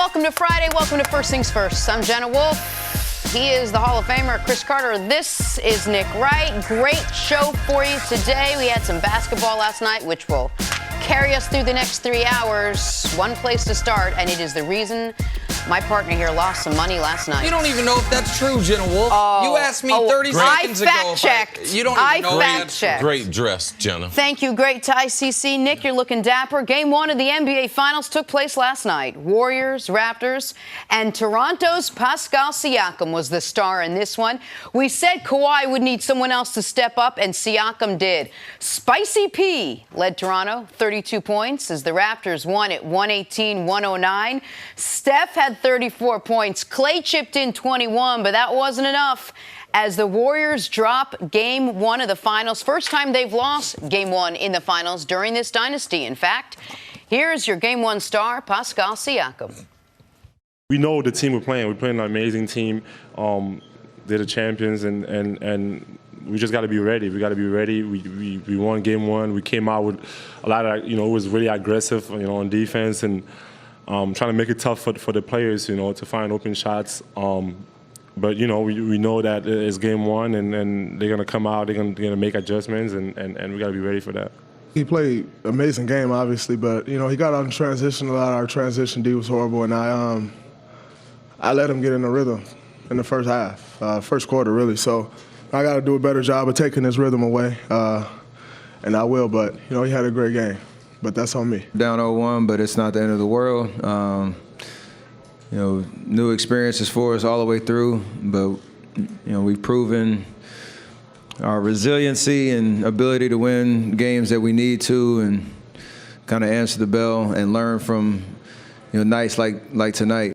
welcome to Friday. Welcome to First Things First. I'm Jenna Wolfe. He is the Hall of Famer, Cris Carter. This is Nick Wright. Great show for you today. We had some basketball last night, which will carry us through the next 3 hours. One place to start, and it is the reason my partner here lost some money last night. You don't even know if that's true, Jenna Wolfe. You asked me 30 seconds ago. I fact-checked. You don't even know I fact-checked. Great dress, Jenna. Thank you. Great tie, CC. Nick, you're looking dapper. Game 1 of the NBA Finals took place last night. Warriors, Raptors, and Toronto's Pascal Siakam was the star in this one. We said Kawhi would need someone else to step up, and Siakam did. Spicy P led Toronto 32 points as the Raptors won at 118-109. Steph had 34 points. Clay chipped in 21, but that wasn't enough as the Warriors drop Game 1 of the Finals. First time they've lost Game 1 in the Finals during this dynasty. In fact, here's your Game 1 star, Pascal Siakam. We know the team we're playing. We're playing an amazing team. They're the champions, and we just got to be ready. We got to be ready. We won Game 1. We came out with a lot of, it was really aggressive, on defense and trying to make it tough for the players, to find open shots. But, we know that it's Game 1, and they're going to come out, they're going to make adjustments, and we got to be ready for that. He played an amazing game, obviously, but, he got out in transition. A lot of our transition D was horrible, and I let him get in the rhythm in the first half, first quarter, really. So I got to do a better job of taking his rhythm away, and I will. But, he had a great game, but that's on me. Down 0-1, but it's not the end of the world. New experiences for us all the way through, but, we've proven our resiliency and ability to win games that we need to and kind of answer the bell and learn from, nights like tonight.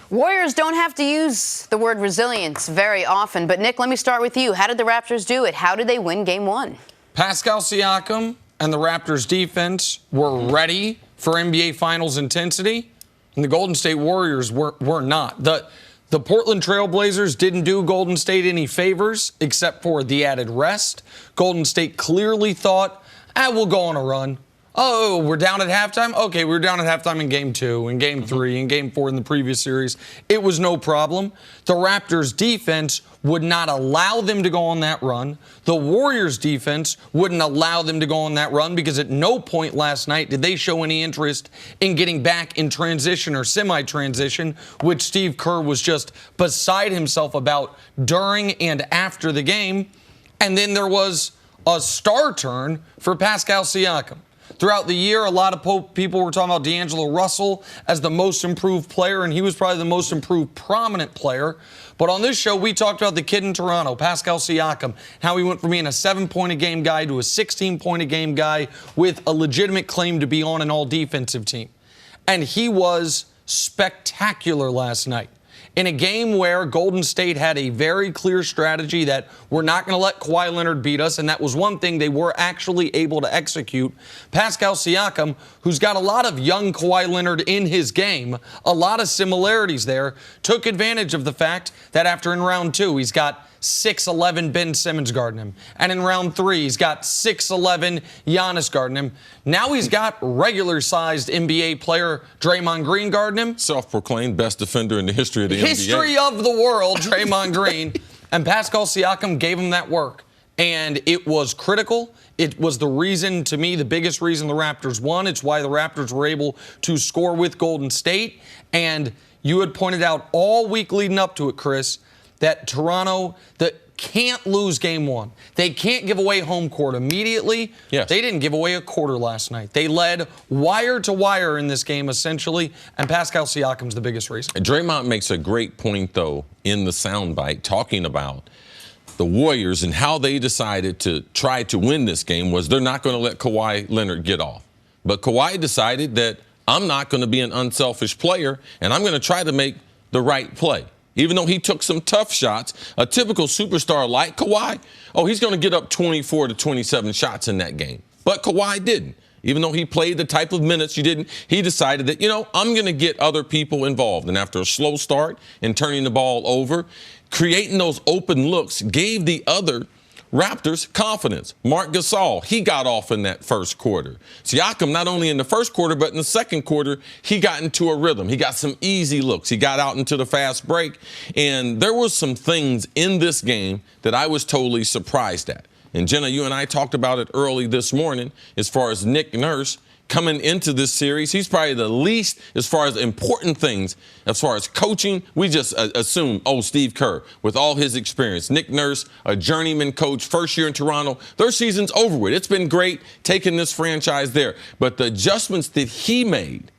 Warriors don't have to use the word resilience very often. But, Nick, let me start with you. How did the Raptors do it? How did they win Game 1? Pascal Siakam and the Raptors defense were ready for NBA Finals intensity, and the Golden State Warriors were not. The Portland Trail Blazers didn't do Golden State any favors except for the added rest. Golden State clearly thought, we'll go on a run. Oh, we're down at halftime? Okay, we were down at halftime in Game 2, in Game 3, in Game 4 in the previous series. It was no problem. The Raptors' defense would not allow them to go on that run. The Warriors' defense wouldn't allow them to go on that run because at no point last night did they show any interest in getting back in transition or semi-transition, which Steve Kerr was just beside himself about during and after the game. And then there was a star turn for Pascal Siakam. Throughout the year, a lot of people were talking about D'Angelo Russell as the most improved player, and he was probably the most improved prominent player. But on this show, we talked about the kid in Toronto, Pascal Siakam, how he went from being a 7-point-a-game guy to a 16-point-a-game guy with a legitimate claim to be on an all-defensive team. And he was spectacular last night. In a game where Golden State had a very clear strategy that we're not going to let Kawhi Leonard beat us, and that was one thing they were actually able to execute. Pascal Siakam, who's got a lot of young Kawhi Leonard in his game, a lot of similarities there, took advantage of the fact that after in round 2, he's got 6'11" Ben Simmons guarding him. And in round 3, he's got 6'11" Giannis guarding him. Now he's got regular-sized NBA player Draymond Green guarding him. Self-proclaimed best defender in the history of the NBA. History of the world, Draymond Green. And Pascal Siakam gave him that work. And it was critical. It was the reason, to me, the biggest reason the Raptors won. It's why the Raptors were able to score with Golden State. And you had pointed out all week leading up to it, Cris, that Toronto can't lose Game 1. They can't give away home court immediately. Yes. They didn't give away a quarter last night. They led wire to wire in this game, essentially, and Pascal Siakam's the biggest reason. And Draymond makes a great point, though, in the soundbite, talking about the Warriors and how they decided to try to win this game was they're not going to let Kawhi Leonard get off. But Kawhi decided that I'm not going to be an unselfish player, and I'm going to try to make the right play. Even though he took some tough shots, a typical superstar like Kawhi, he's going to get up 24 to 27 shots in that game. But Kawhi didn't. Even though he played the type of minutes you didn't, he decided that, I'm going to get other people involved. And after a slow start and turning the ball over, creating those open looks gave the other Raptors, confidence. Marc Gasol, he got off in that first quarter. Siakam, not only in the first quarter, but in the second quarter, he got into a rhythm. He got some easy looks. He got out into the fast break. And there were some things in this game that I was totally surprised at. And Jenna, you and I talked about it early this morning as far as Nick Nurse coming into this series. He's probably the least as far as important things. As far as coaching, we just assume, oh, Steve Kerr, with all his experience. Nick Nurse, a journeyman coach, first year in Toronto. Their season's over with. It's been great taking this franchise there. But the adjustments that he made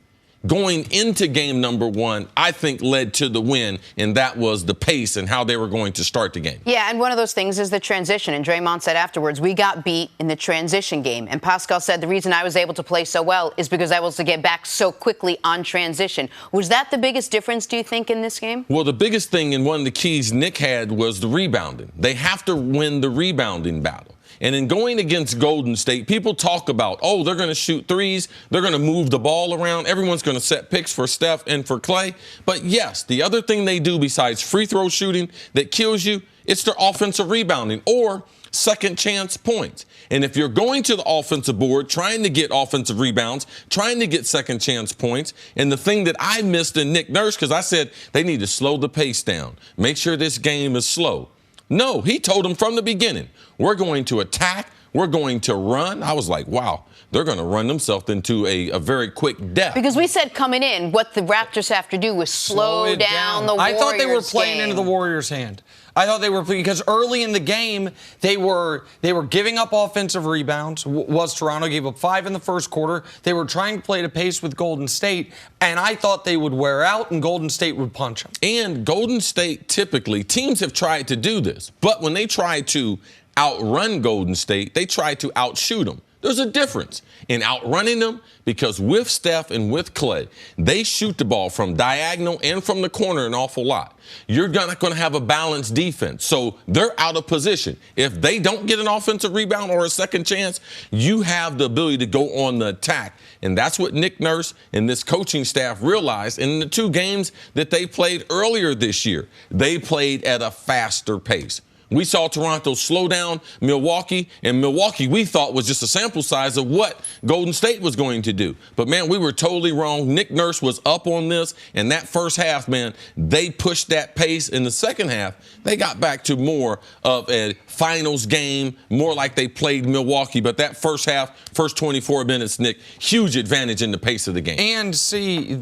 going into game number 1, I think led to the win, and that was the pace and how they were going to start the game. Yeah, and one of those things is the transition. And Draymond said afterwards, we got beat in the transition game. And Pascal said the reason I was able to play so well is because I was able to get back so quickly on transition. Was that the biggest difference, do you think, in this game? Well, the biggest thing and one of the keys Nick had was the rebounding. They have to win the rebounding battle. And in going against Golden State, people talk about, oh, they're going to shoot threes. They're going to move the ball around. Everyone's going to set picks for Steph and for Clay. But, yes, the other thing they do besides free throw shooting that kills you, it's their offensive rebounding or second chance points. And if you're going to the offensive board, trying to get offensive rebounds, trying to get second chance points, and the thing that I missed in Nick Nurse, because I said they need to slow the pace down, make sure this game is slow. No, he told them from the beginning, we're going to attack, we're going to run. I was like, wow, they're going to run themselves into a very quick death. Because we said coming in, what the Raptors have to do is slow down the Warriors. I thought they were playing game. into the Warriors' hand. I thought they were, because early in the game, they were giving up offensive rebounds. Was Toronto gave up 5 in the first quarter. They were trying to play to pace with Golden State, and I thought they would wear out and Golden State would punch them. And Golden State, typically, teams have tried to do this, but when they try to outrun Golden State, they try to outshoot them. There's a difference in outrunning them because with Steph and with Clay, they shoot the ball from diagonal and from the corner an awful lot. You're not going to have a balanced defense, so they're out of position. If they don't get an offensive rebound or a second chance, you have the ability to go on the attack. And that's what Nick Nurse and this coaching staff realized in the 2 games that they played earlier this year. They played at a faster pace. We saw Toronto slow down Milwaukee, and Milwaukee we thought was just a sample size of what Golden State was going to do. But, man, we were totally wrong. Nick Nurse was up on this, and that first half, man, they pushed that pace. In the second half, they got back to more of a finals game, more like they played Milwaukee. But that first half, first 24 minutes, Nick, huge advantage in the pace of the game. And see,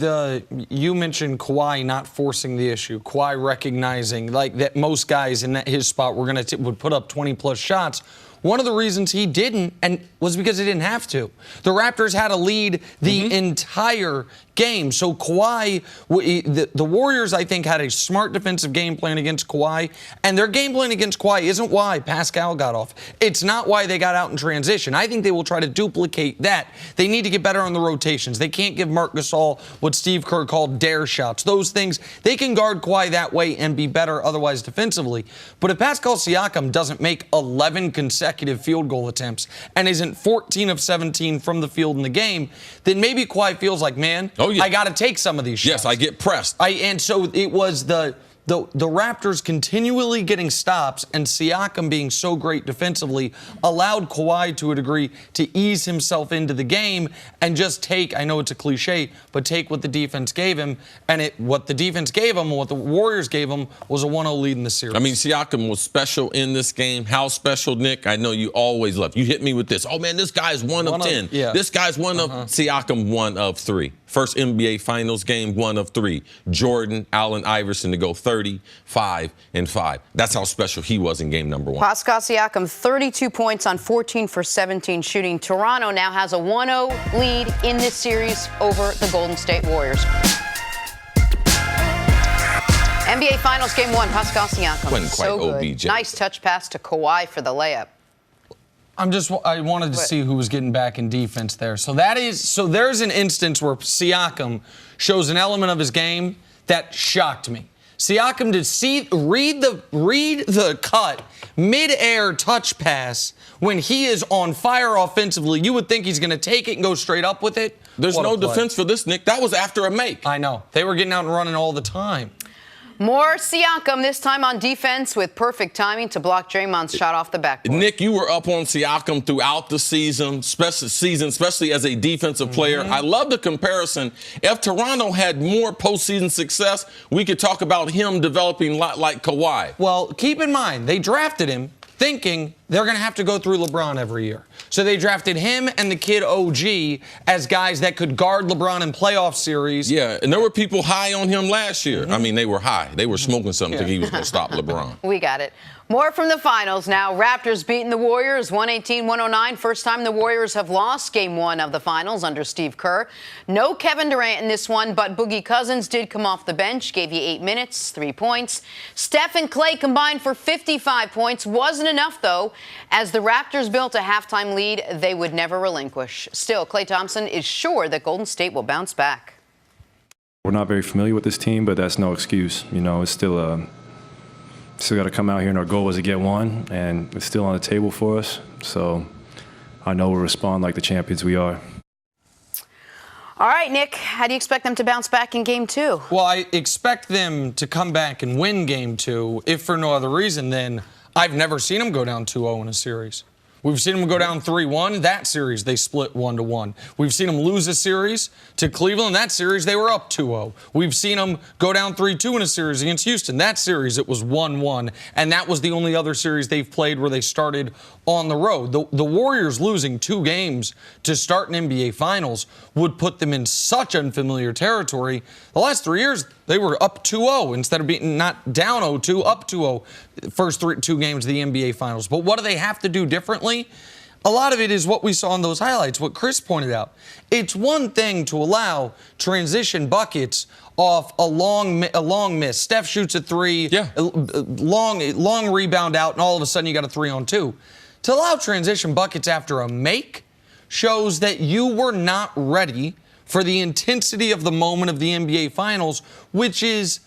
you mentioned Kawhi not forcing the issue, Kawhi recognizing like that most guys in his spot would put up 20-plus shots. One of the reasons he didn't was because he didn't have to. The Raptors had a lead the entire game. So Kawhi, the Warriors, I think, had a smart defensive game plan against Kawhi. And their game plan against Kawhi isn't why Pascal got off. It's not why they got out in transition. I think they will try to duplicate that. They need to get better on the rotations. They can't give Marc Gasol what Steve Kerr called dare shots. Those things, they can guard Kawhi that way and be better otherwise defensively. But if Pascal Siakam doesn't make 11 consecutive field goal attempts and isn't 14 of 17 from the field in the game, then maybe Kawhi feels like, man, I got to take some of these shots. Yes, I get pressed. And so it was the Raptors continually getting stops and Siakam being so great defensively allowed Kawhi to a degree to ease himself into the game and just take, I know it's a cliche, but take what the defense gave him. And what the defense gave him, what the Warriors gave him, was a 1-0 lead in the series. I mean, Siakam was special in this game. How special, Nick? I know you always love. You hit me with this. Oh, man, this guy's one of 10. Yeah. This guy's one of Siakam, 1 of 3. First NBA Finals game, 1 of 3. Jordan, Allen Iverson to go 35 and 5. That's how special he was in game number 1. Pascal Siakam, 32 points on 14 for 17 shooting. Toronto now has a 1-0 lead in this series over the Golden State Warriors. NBA Finals game 1, Pascal Siakam. Wasn't quite so good. OBJ. Nice touch pass to Kawhi for the layup. I wanted to see who was getting back in defense there. So there's an instance where Siakam shows an element of his game that shocked me. Siakam read the cut, mid-air touch pass when he is on fire offensively. You would think he's going to take it and go straight up with it. There's no defense for this, Nick. That was after a make. I know. They were getting out and running all the time. More Siakam, this time on defense with perfect timing to block Draymond's shot off the backboard. Nick, you were up on Siakam throughout the season, especially as a defensive player. I love the comparison. If Toronto had more postseason success, we could talk about him developing a lot like Kawhi. Well, keep in mind, they drafted him thinking they're going to have to go through LeBron every year. So they drafted him and the kid OG as guys that could guard LeBron in playoff series. Yeah, and there were people high on him last year. I mean, they were high. They were smoking something thinking he was going to stop LeBron. We got it. More from the finals now. Raptors beating the Warriors 118-109. First time the Warriors have lost game one of the finals under Steve Kerr. No Kevin Durant in this one, but Boogie Cousins did come off the bench, gave you 8 minutes, 3 points. Steph and Klay combined for 55 points. Wasn't enough, though. As the Raptors built a halftime lead they would never relinquish. Still, Klay Thompson is sure that Golden State will bounce back. We're not very familiar with this team, but that's no excuse. You know, it's still got to come out here, and our goal was to get one, and it's still on the table for us. So I know we'll respond like the champions we are. All right, Nick, how do you expect them to bounce back in game two? Well, I expect them to come back and win game two, if for no other reason than I've never seen them go down 2-0 in a series. We've seen them go down 3-1. That series, they split 1-1. We've seen them lose a series to Cleveland. That series, they were up 2-0. We've seen them go down 3-2 in a series against Houston. That series, it was 1-1. And that was the only other series they've played where they started on the road. The Warriors losing 2 games to start an NBA Finals would put them in such unfamiliar territory. The last 3 years, they were up 2-0 instead of being not down 0-2, up 2-0 first 2 games of the NBA Finals. But what do they have to do differently? A lot of it is what we saw in those highlights, what Cris pointed out. It's one thing to allow transition buckets off a long miss. Steph shoots a 3, long rebound out, and all of a sudden you got a 3-on-2. To allow transition buckets after a make shows that you were not ready for the intensity of the moment of the NBA Finals, which is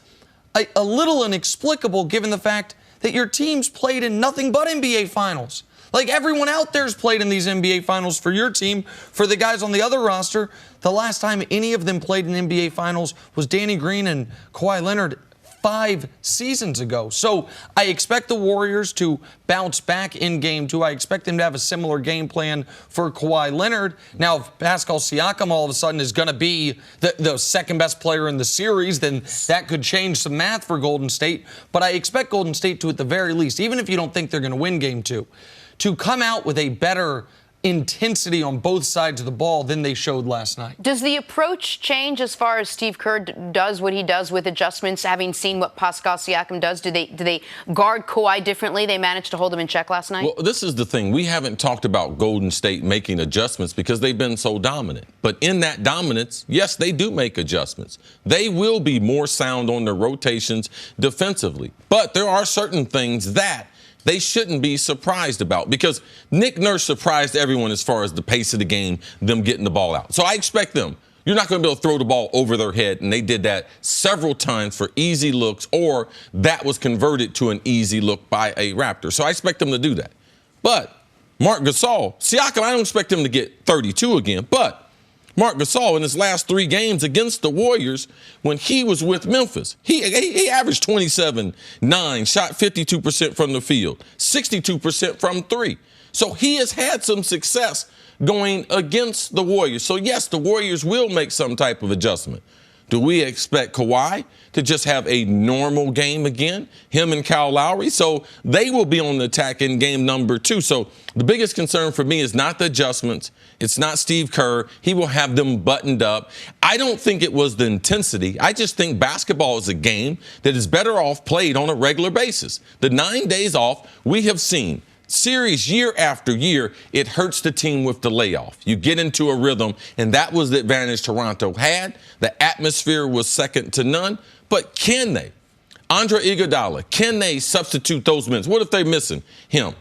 a little inexplicable given the fact that your team's played in nothing but NBA Finals. Like everyone out there's played in these NBA Finals for your team. For the guys on the other roster, the last time any of them played in NBA Finals was Danny Green and Kawhi Leonard 5 seasons ago. So I expect the Warriors to bounce back in game 2. I expect them to have a similar game plan for Kawhi Leonard. Now, if Pascal Siakam all of a sudden is going to be the second best player in the series, then that could change some math for Golden State. But I expect Golden State to, at the very least, even if you don't think they're going to win game 2, to come out with a better intensity on both sides of the ball than they showed last night. Does the approach change as far as Steve Kerr does what he does with adjustments, having seen what Pascal Siakam does? Do they guard Kawhi differently? They managed to hold him in check last night? Well, this is the thing. We haven't talked about Golden State making adjustments because they've been so dominant. But in that dominance, yes, they do make adjustments. They will be more sound on their rotations defensively. But there are certain things that they shouldn't be surprised about because Nick Nurse surprised everyone as far as the pace of the game, them getting the ball out. So I expect them. You're not going to be able to throw the ball over their head, and they did that several times for easy looks, or that was converted to an easy look by a Raptor. So I expect them to do that. But Marc Gasol, Siakam, I don't expect him to get 32 again, but Marc Gasol in his last 3 games against the Warriors when he was with Memphis, he averaged 27-9, shot 52% from the field, 62% from 3. So he has had some success going against the Warriors. So, yes, the Warriors will make some type of adjustment. Do we expect Kawhi to just have a normal game again, him and Kyle Lowry? So they will be on the attack in game number 2. So the biggest concern for me is not the adjustments. It's not Steve Kerr. He will have them buttoned up. I don't think it was the intensity. I just think basketball is a game that is better off played on a regular basis. The 9 days off we have seen series year after year, it hurts the team with the layoff. You get into a rhythm, and that was the advantage Toronto had. The atmosphere was second to none. But can they? Andre Iguodala, can they substitute those minutes? What if they're missing him?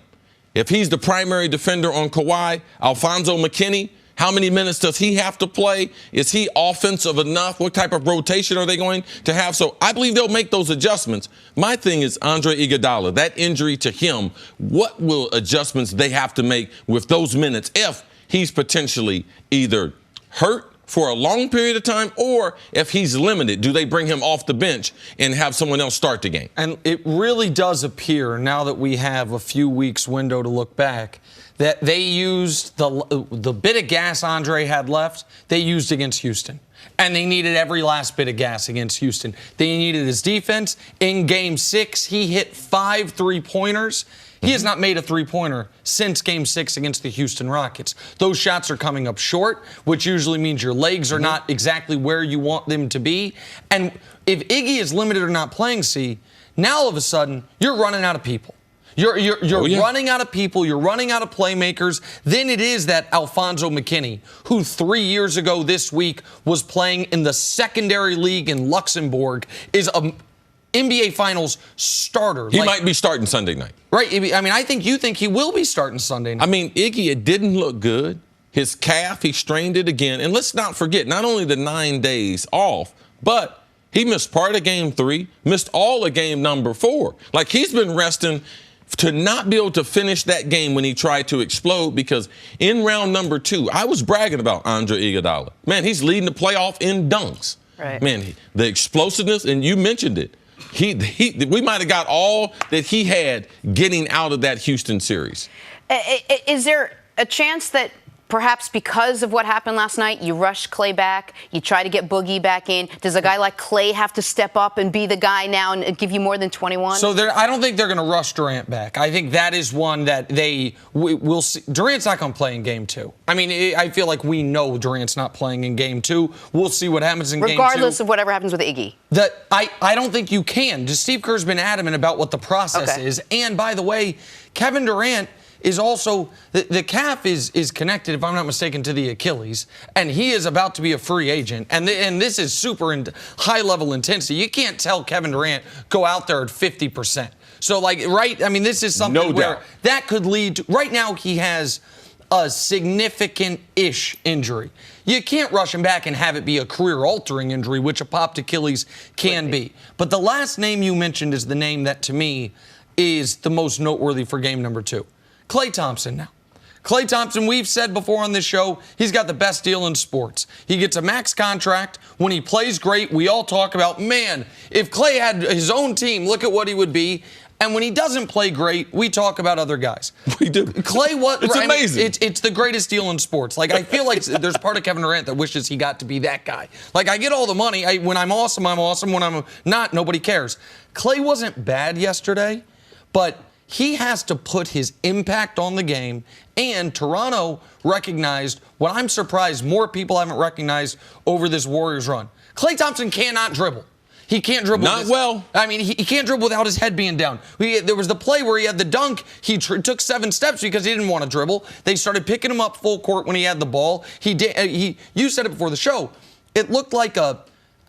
If he's the primary defender on Kawhi, Alfonso McKinney, how many minutes does he have to play? Is he offensive enough? What type of rotation are they going to have? So I believe they'll make those adjustments. My thing is Andre Iguodala, that injury to him, what will adjustments they have to make with those minutes if he's potentially either hurt for a long period of time, or if he's limited, do they bring him off the bench and have someone else start the game? And it really does appear, now that we have a few weeks window to look back, that they used the bit of gas Andre had left, they used against Houston. And they needed every last bit of gas against Houston. They needed his defense. In Game 6, he hit 5 3-pointers. He has not made a three-pointer since Game 6 against the Houston Rockets. Those shots are coming up short, which usually means your legs are not exactly where you want them to be. And if Iggy is limited or not playing, now all of a sudden, you're running out of people. You're running out of people. You're running out of playmakers. Then it is that Alfonso McKinney, who 3 years ago this week was playing in the secondary league in Luxembourg, is a NBA Finals starter. He might be starting Sunday night. Right. I mean, I think you think he will be starting Sunday night. I mean, Iggy, it didn't look good. His calf, he strained it again. And let's not forget, not only the 9 days off, but he missed part of Game 3, missed all of Game number 4. Like, he's been resting to not be able to finish that game when he tried to explode, because in round number 2, I was bragging about Andre Iguodala. Man, he's leading the playoff in dunks. Right. Man, the explosiveness, and you mentioned it. We might have got all that he had getting out of that Houston series. Is there a chance that perhaps because of what happened last night, you rush Clay back, you try to get Boogie back in? Does a guy like Clay have to step up and be the guy now and give you more than 21? So I don't think they're going to rush Durant back. I think that is one that we'll see. Durant's not going to play in Game 2. I mean, I feel like we know Durant's not playing in Game 2. We'll see what happens in Game 2. Regardless of whatever happens with Iggy. I don't think you can. Just Steve Kerr's been adamant about what the process is. And by the way, Kevin Durant is also, the calf is connected, if I'm not mistaken, to the Achilles, and he is about to be a free agent. And this is super high-level intensity. You can't tell Kevin Durant, go out there at 50%. So, this is something where that could lead to, right now he has a significant-ish injury. You can't rush him back and have it be a career-altering injury, which a popped Achilles can be. But the last name you mentioned is the name that, to me, is the most noteworthy for game number 2. Klay Thompson now. Klay Thompson, we've said before on this show, he's got the best deal in sports. He gets a max contract. When he plays great, we all talk about, man, if Klay had his own team, look at what he would be. And when he doesn't play great, we talk about other guys. We do. Klay, what? It's amazing. It's the greatest deal in sports. Like, I feel like there's part of Kevin Durant that wishes he got to be that guy. Like, I get all the money. When I'm awesome, I'm awesome. When I'm not, nobody cares. Klay wasn't bad yesterday, but he has to put his impact on the game, and Toronto recognized what I'm surprised more people haven't recognized over this Warriors run. Klay Thompson cannot dribble. He can't dribble. Not well. I mean, he can't dribble without his head being down. There was the play where he had the dunk. He took 7 steps because he didn't want to dribble. They started picking him up full court when he had the ball. You said it before the show. It looked like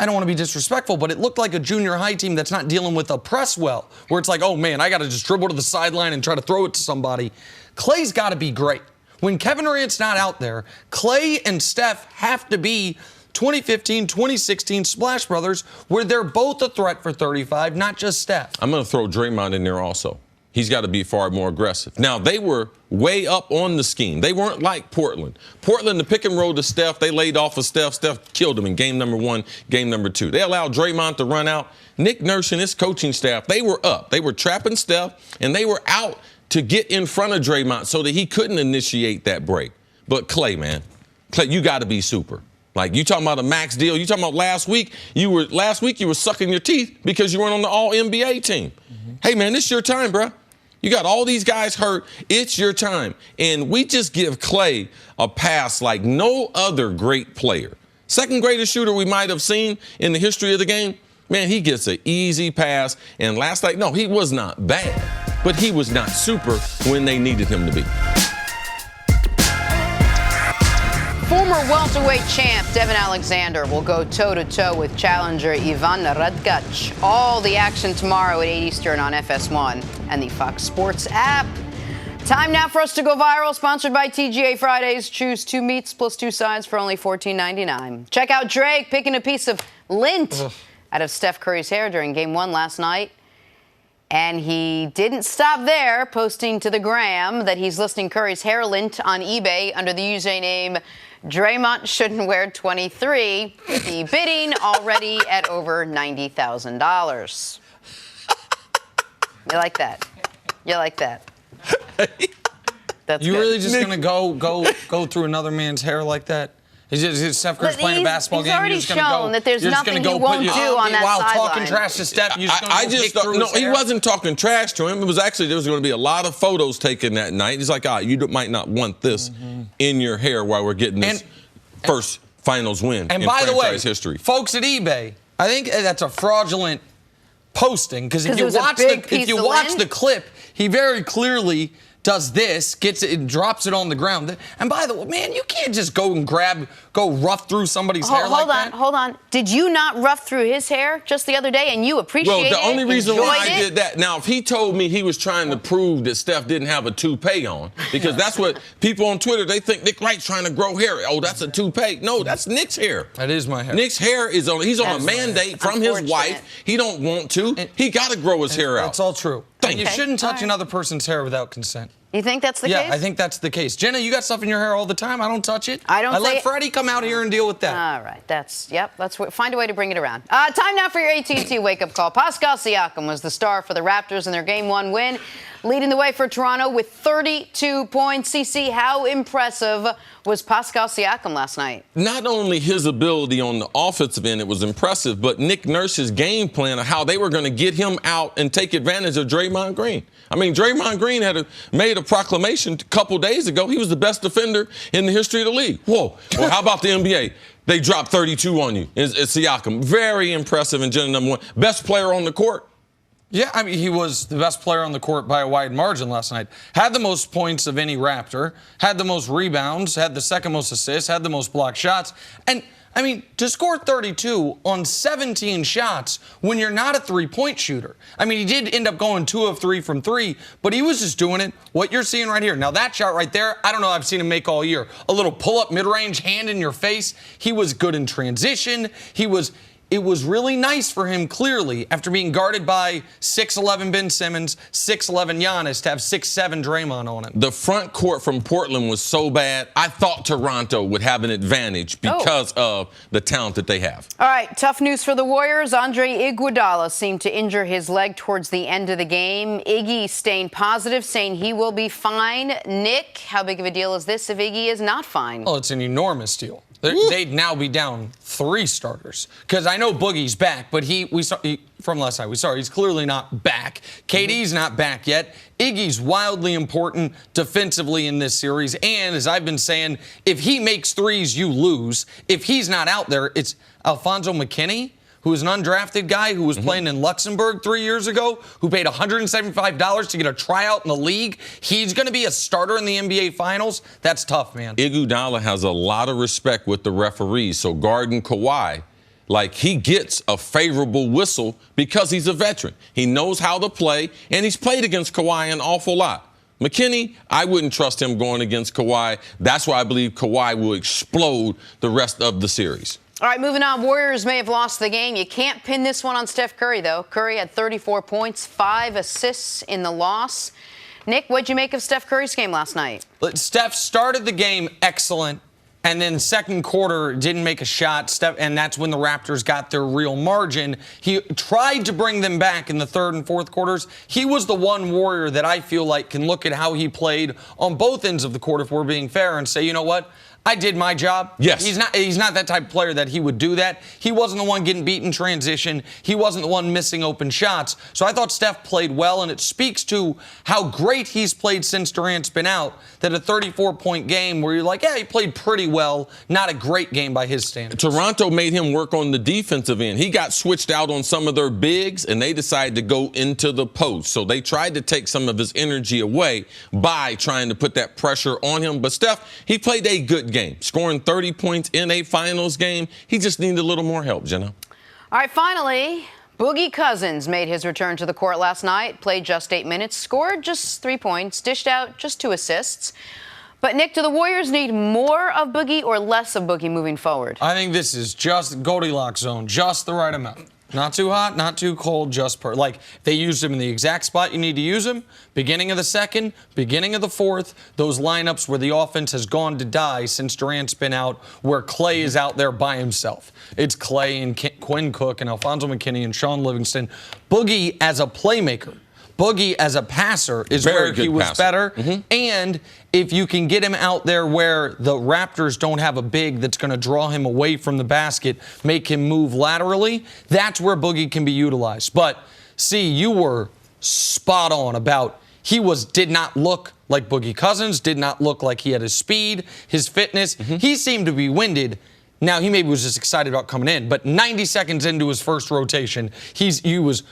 I don't want to be disrespectful, but it looked like a junior high team that's not dealing with a press well, where it's like, oh, man, I got to just dribble to the sideline and try to throw it to somebody. Klay's got to be great. When Kevin Durant's not out there, Klay and Steph have to be 2015, 2016 Splash Brothers, where they're both a threat for 35, not just Steph. I'm going to throw Draymond in there also. He's got to be far more aggressive. Now, they were way up on the scheme. They weren't like Portland. Portland, the pick and roll to Steph, they laid off of Steph. Steph killed him in game number 1, game number 2. They allowed Draymond to run out. Nick Nurse and his coaching staff, they were up. They were trapping Steph, and they were out to get in front of Draymond so that he couldn't initiate that break. But Klay, man, Klay, you got to be super. Like, you talking about a max deal. You talking about last week you were sucking your teeth because you weren't on the All-NBA team. Mm-hmm. Hey, man, this is your time, bro. You got all these guys hurt. It's your time. And we just give Klay a pass like no other great player. Second greatest shooter we might have seen in the history of the game. Man, he gets an easy pass. And last night, no, he was not bad, but he was not super when they needed him to be. Former welterweight champ Devin Alexander will go toe-to-toe with challenger Ivan Radkac. All the action tomorrow at 8 Eastern on FS1 and the Fox Sports app. Time now for us to go viral, sponsored by TGA Fridays. Choose 2 meats plus 2 sides for only $14.99. Check out Drake picking a piece of lint out of Steph Curry's hair during Game 1 last night. And he didn't stop there, posting to the gram that he's listing Curry's hair lint on eBay under the username Draymond Shouldn't Wear 23. The bidding already at over $90,000. You like that? You like that? That's You good. really just gonna go through another man's hair like that? Is Steph Curry's playing a basketball game? He's already shown that there's nothing he won't do on that While sideline. talking trash to Steph, you just gonna pick through his he hair? wasn't talking trash to him. It was actually there was going to be a lot of photos taken that night. He's like, you might not want this in your hair while we're getting this first finals win And in by the way, franchise history. folks at eBay, I think that's a fraudulent posting because if you watch the clip, he very clearly does this, gets it, drops it on the ground. And by the way, man, you can't just go rough through somebody's hair like that. Hold on. Did you not rough through his hair just the other day and you appreciated it? Well, the only reason why I enjoyed it? did that, now, if he told me he was trying to prove that Steph didn't have a toupee on, because that's what people on Twitter, they think Nick Wright's trying to grow hair. Oh, that's a toupee. No, that's Nick's hair. That is my hair. Nick's hair he's on a mandate from his wife. He don't want to. He got to grow his hair out. That's all true. You shouldn't touch another person's hair without consent. You think that's the case? Yeah, I think that's the case. Jenna, you got stuff in your hair all the time. I don't touch it. I let Freddie come out here and deal with that. All right, find a way to bring it around. Time now for your AT&T wake-up call. Pascal Siakam was the star for the Raptors in their Game 1 win, leading the way for Toronto with 32 points. CC, how impressive was Pascal Siakam last night? Not only his ability on the offensive end, it was impressive, but Nick Nurse's game plan of how they were going to get him out and take advantage of Draymond Green. I mean, Draymond Green made a proclamation a couple days ago. He was the best defender in the history of the league. Whoa. Well, how about the NBA? They dropped 32 on you. It's Siakam. Very impressive in Jenna number one. Best player on the court. Yeah, I mean, he was the best player on the court by a wide margin last night. Had the most points of any Raptor, had the most rebounds, had the second most assists, had the most blocked shots. And, I mean, to score 32 on 17 shots when you're not a three-point shooter. I mean, he did end up going 2 of 3 from 3, but he was just doing it, what you're seeing right here. Now, that shot right there, I don't know, I've seen him make all year. A little pull-up mid-range, hand in your face. He was good in transition. It was really nice for him, clearly, after being guarded by 6'11 Ben Simmons, 6'11 Giannis, to have 6'7 Draymond on him. The front court from Portland was so bad, I thought Toronto would have an advantage because of the talent that they have. All right, tough news for the Warriors. Andre Iguodala seemed to injure his leg towards the end of the game. Iggy staying positive, saying he will be fine. Nick, how big of a deal is this if Iggy is not fine? Oh, it's an enormous deal. They'd now be down 3 starters. Because I know Boogie's back, but from last night, we saw he's clearly not back. KD's not back yet. Iggy's wildly important defensively in this series. And as I've been saying, if he makes threes, you lose. If he's not out there, it's Alfonso McKinney, who is an undrafted guy who was playing in Luxembourg 3 years ago, who paid $175 to get a tryout in the league. He's going to be a starter in the NBA Finals. That's tough, man. Iguodala has a lot of respect with the referees, so guarding Kawhi, like, he gets a favorable whistle because he's a veteran. He knows how to play, and he's played against Kawhi an awful lot. McKinney, I wouldn't trust him going against Kawhi. That's why I believe Kawhi will explode the rest of the series. All right, moving on. Warriors may have lost the game. You can't pin this one on Steph Curry, though. Curry had 34 points, 5 assists in the loss. Nick, what'd you make of Steph Curry's game last night? Steph started the game excellent, and then second quarter didn't make a shot, and that's when the Raptors got their real margin. He tried to bring them back in the third and fourth quarters. He was the one Warrior that I feel like can look at how he played on both ends of the court, if we're being fair, and say, you know what? I did my job. Yes. He's not that type of player that he would do that. He wasn't the one getting beat in transition. He wasn't the one missing open shots. So I thought Steph played well, and it speaks to how great he's played since Durant's been out, that a 34-point game where you're like, yeah, he played pretty well, not a great game by his standards. Toronto made him work on the defensive end. He got switched out on some of their bigs, and they decided to go into the post. So they tried to take some of his energy away by trying to put that pressure on him. But Steph, he played a good game, scoring 30 points in a finals game. He just needed a little more help, Jenna. All right, finally, Boogie Cousins made his return to the court last night, played just 8 minutes, scored just 3 points, dished out just 2 assists. But, Nick, do the Warriors need more of Boogie or less of Boogie moving forward? I think this is just Goldilocks zone, just the right amount. Not too hot, not too cold, just like they used him in the exact spot you need to use him. Beginning of the second, beginning of the fourth, those lineups where the offense has gone to die since Durant's been out, where Clay is out there by himself. It's Clay and Quinn Cook and Alfonso McKinney and Sean Livingston. Boogie as a playmaker. Boogie as a passer is where he was better. And if you can get him out there where the Raptors don't have a big that's going to draw him away from the basket, make him move laterally, that's where Boogie can be utilized. But, see, you were spot on about did not look like Boogie Cousins, did not look like he had his speed, his fitness. He seemed to be winded. Now, he maybe was just excited about coming in, but 90 seconds into his first rotation, he was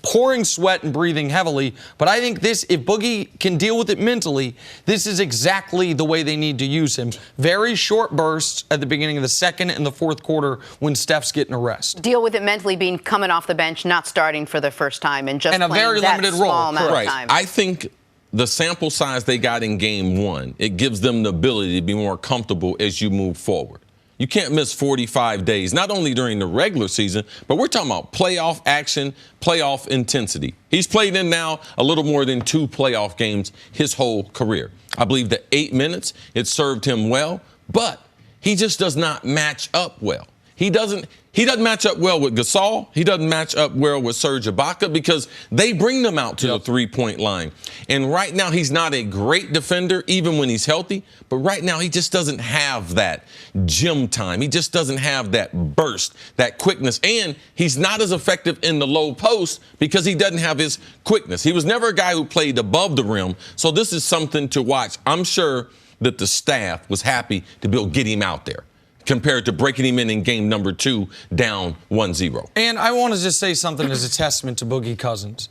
pouring sweat and breathing heavily. But I think if Boogie can deal with it mentally, this is exactly the way they need to use him. Very short bursts at the beginning of the second and the fourth quarter when Steph's getting a rest. Deal with it mentally, being coming off the bench, not starting for the first time, and just a very limited role. Amount of time. I think the sample size they got in game one, it gives them the ability to be more comfortable as you move forward. You can't miss 45 days, not only during the regular season, but we're talking about playoff action, playoff intensity. He's played in now a little more than 2 playoff games his whole career. I believe the 8 minutes, it served him well, but he just does not match up well. He doesn't match up well with Gasol. He doesn't match up well with Serge Ibaka because they bring them out to the three-point line. And right now, he's not a great defender, even when he's healthy. But right now, he just doesn't have that gym time. He just doesn't have that burst, that quickness. And he's not as effective in the low post because he doesn't have his quickness. He was never a guy who played above the rim. So this is something to watch. I'm sure that the staff was happy to be able to get him out there, compared to breaking him in game number 2 down 1-0. And I want to just say something as a testament to Boogie Cousins.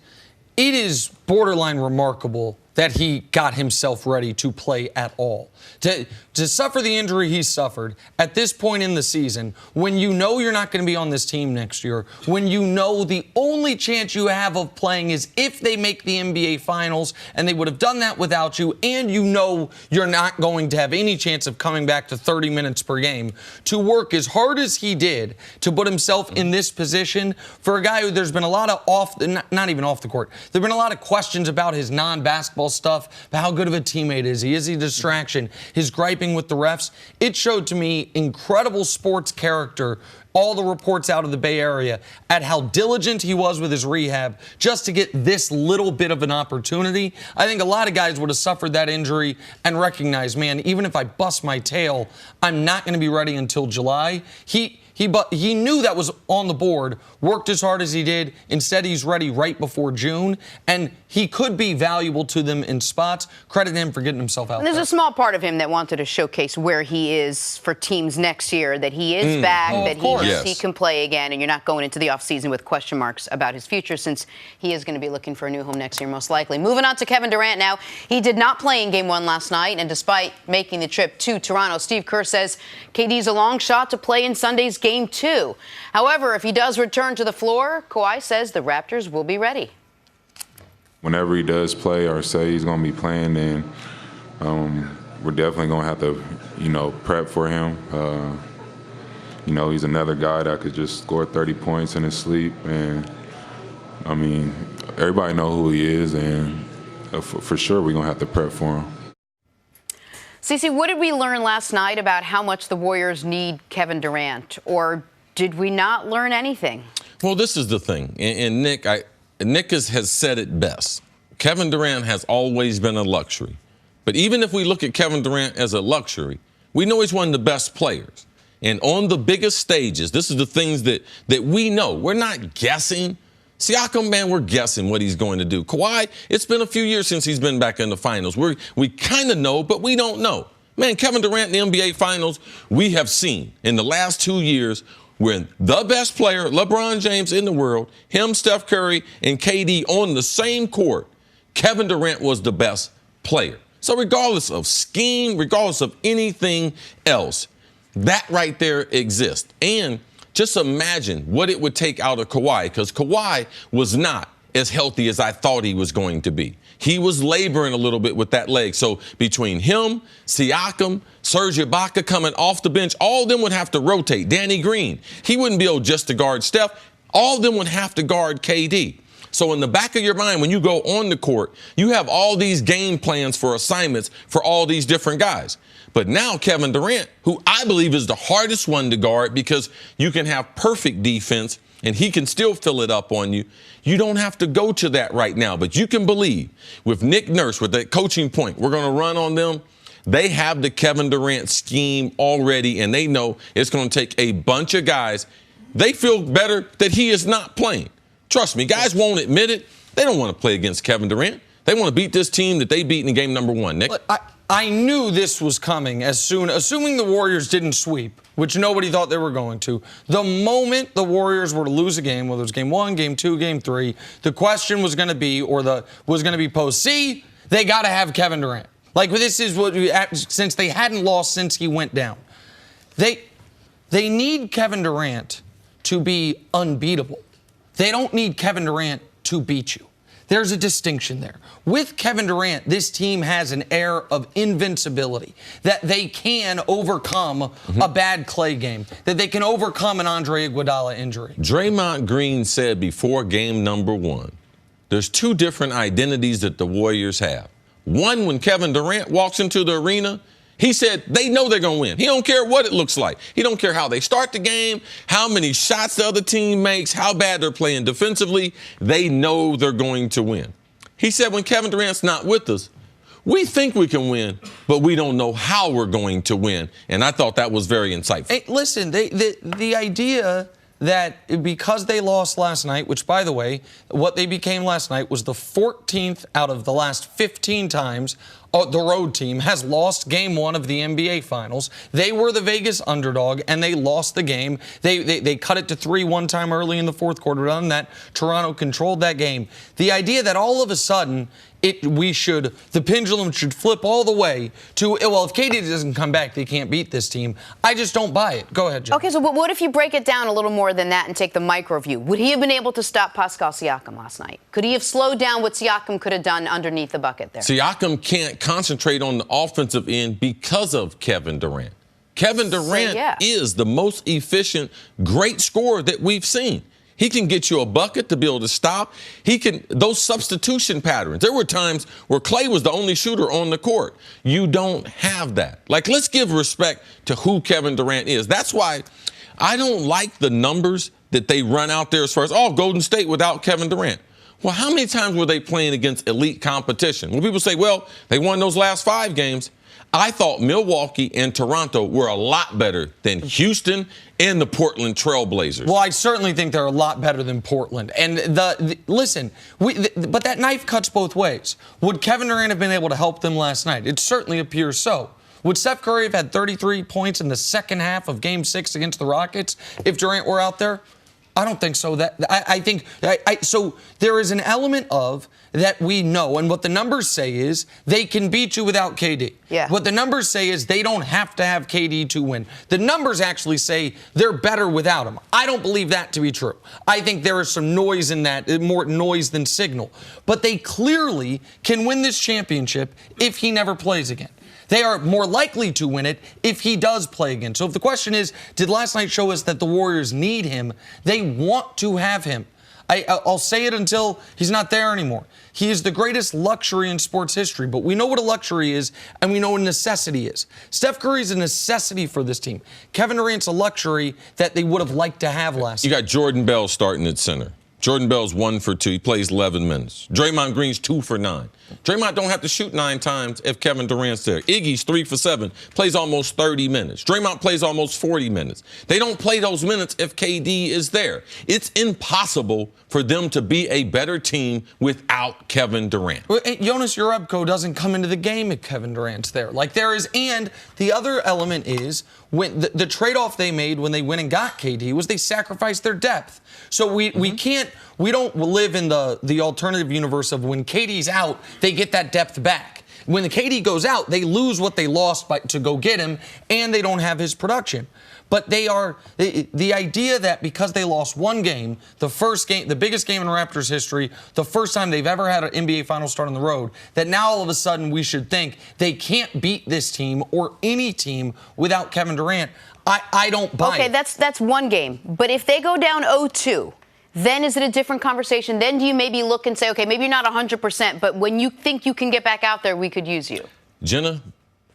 It is borderline remarkable that he got himself ready to play at all. To suffer the injury he suffered at this point in the season, when you know you're not going to be on this team next year, when you know the only chance you have of playing is if they make the NBA Finals, and they would have done that without you, and you know you're not going to have any chance of coming back to 30 minutes per game, to work as hard as he did to put himself in this position for a guy who there's been a lot of not even off the court, there have been a lot of questions about his non-basketball stuff, about how good of a teammate is he a distraction, his griping with the refs. It showed to me incredible sports character, all the reports out of the Bay Area, at how diligent he was with his rehab just to get this little bit of an opportunity. I think a lot of guys would have suffered that injury and recognized, man, even if I bust my tail, I'm not going to be ready until July. He knew that was on the board, worked as hard as he did. Instead, he's ready right before June, and he could be valuable to them in spots. Credit him for getting himself out. And there's a small part of him that wanted to showcase where he is for teams next year, that he is back, that he can play again, and you're not going into the offseason with question marks about his future, since he is going to be looking for a new home next year, most likely. Moving on to Kevin Durant now. He did not play in Game 1 last night, and despite making the trip to Toronto, Steve Kerr says KD's a long shot to play in Sunday's Game 2. However, if he does return to the floor, Kawhi says the Raptors will be ready. Whenever he does play or say he's going to be playing, then we're definitely going to have to, prep for him. He's another guy that could just score 30 points in his sleep. And, everybody know who he is, and for sure we're going to have to prep for him. Cece, what did we learn last night about how much the Warriors need Kevin Durant? Or did we not learn anything? Well, this is the thing. And Nick has said it best. Kevin Durant has always been a luxury. But even if we look at Kevin Durant as a luxury, we know he's one of the best players. And on the biggest stages, this is the things that we know. We're not guessing. Siakam, man, we're guessing what he's going to do. Kawhi, it's been a few years since he's been back in the finals. We kind of know, but we don't know. Man, Kevin Durant in the NBA Finals, we have seen in the last 2 years when the best player, LeBron James in the world, him, Steph Curry, and KD on the same court, Kevin Durant was the best player. So regardless of scheme, regardless of anything else, that right there exists. And just imagine what it would take out of Kawhi, because Kawhi was not as healthy as I thought he was going to be. He was laboring a little bit with that leg. So between him, Siakam, Serge Ibaka coming off the bench, all of them would have to rotate. Danny Green, he wouldn't be able just to guard Steph. All of them would have to guard KD. So in the back of your mind, when you go on the court, you have all these game plans for assignments for all these different guys. But now Kevin Durant, who I believe is the hardest one to guard because you can have perfect defense and he can still fill it up on you, you don't have to go to that right now. But you can believe with Nick Nurse, with that coaching point, we're going to run on them. They have the Kevin Durant scheme already, and they know it's going to take a bunch of guys. They feel better that he is not playing. Trust me, guys won't admit it. They don't want to play against Kevin Durant. They want to beat this team that they beat in game number 1, Nick. I knew this was coming assuming the Warriors didn't sweep, which nobody thought they were going to. The moment the Warriors were to lose a game, whether it was game 1, game 2, game 3, the question was going to be, posed, see, they got to have Kevin Durant. Like, this is what, since they hadn't lost since he went down. They need Kevin Durant to be unbeatable. They don't need Kevin Durant to beat you. There's a distinction there. With Kevin Durant, this team has an air of invincibility, that they can overcome a bad Clay game, that they can overcome an Andre Iguodala injury. Draymond Green said before game number 1, there's 2 different identities that the Warriors have. One, when Kevin Durant walks into the arena, he said they know they're going to win. He don't care what it looks like. He don't care how they start the game, how many shots the other team makes, how bad they're playing defensively. They know they're going to win. He said when Kevin Durant's not with us, we think we can win, but we don't know how we're going to win. And I thought that was very insightful. Hey, listen, the idea that because they lost last night, which, by the way, what they became last night was the 14th out of the last 15 times the road team has lost game 1 of the NBA Finals. They were the Vegas underdog, and they lost the game. They cut it to 3 one time early in the fourth quarter. Other than that, Toronto controlled that game. The idea that all of a sudden the pendulum should flip all the way to, well, if KD doesn't come back, they can't beat this team. I just don't buy it. Go ahead, John. Okay, so what if you break it down a little more than that and take the micro view? Would he have been able to stop Pascal Siakam last night? Could he have slowed down what Siakam could have done underneath the bucket there? Siakam can't concentrate on the offensive end because of Kevin Durant. Kevin Durant is the most efficient, great scorer that we've seen. He can get you a bucket to be able to stop. Those substitution patterns. There were times where Clay was the only shooter on the court. You don't have that. Like, let's give respect to who Kevin Durant is. That's why I don't like the numbers that they run out there as far as, Golden State without Kevin Durant. Well, how many times were they playing against elite competition? When people say, well, they won those last 5 games, I thought Milwaukee and Toronto were a lot better than Houston and the Portland Trail Blazers. Well, I certainly think they're a lot better than Portland. And listen, but that knife cuts both ways. Would Kevin Durant have been able to help them last night? It certainly appears so. Would Steph Curry have had 33 points in the second half of Game 6 against the Rockets if Durant were out there? I don't think so. So there is an element of that we know, and what the numbers say is they can beat you without KD. Yeah. What the numbers say is they don't have to have KD to win. The numbers actually say they're better without him. I don't believe that to be true. I think there is some noise in that, more noise than signal. But they clearly can win this championship if he never plays again. They are more likely to win it if he does play again. So if the question is, did last night show us that the Warriors need him? They want to have him. I'll say it until he's not there anymore. He is the greatest luxury in sports history, but we know what a luxury is, and we know what a necessity is. Steph Curry's a necessity for this team. Kevin Durant's a luxury that they would have liked to have last night. You got Jordan Bell starting at center. Jordan Bell's 1 for 2. He plays 11 minutes. Draymond Green's 2 for 9. Draymond don't have to shoot 9 times if Kevin Durant's there. Iggy's 3 for 7, plays almost 30 minutes. Draymond plays almost 40 minutes. They don't play those minutes if KD is there. It's impossible for them to be a better team without Kevin Durant. Well, Jonas Jerebko doesn't come into the game if Kevin Durant's there. Like, there is, and the other element is when the trade-off they made when they went and got KD was they sacrificed their depth. So we don't live in the alternative universe of when KD's out, they get that depth back. When the KD goes out, they lose what they lost to go get him, and they don't have his production. But the idea that because they lost one game, the first game, the biggest game in Raptors history, the first time they've ever had an NBA Finals start on the road, that now all of a sudden we should think they can't beat this team or any team without Kevin Durant, I don't buy it. Okay, that's one game. But if they go down 0-2, then is it a different conversation? Then do you maybe look and say, okay, maybe you're not 100%, but when you think you can get back out there, we could use you? Jenna,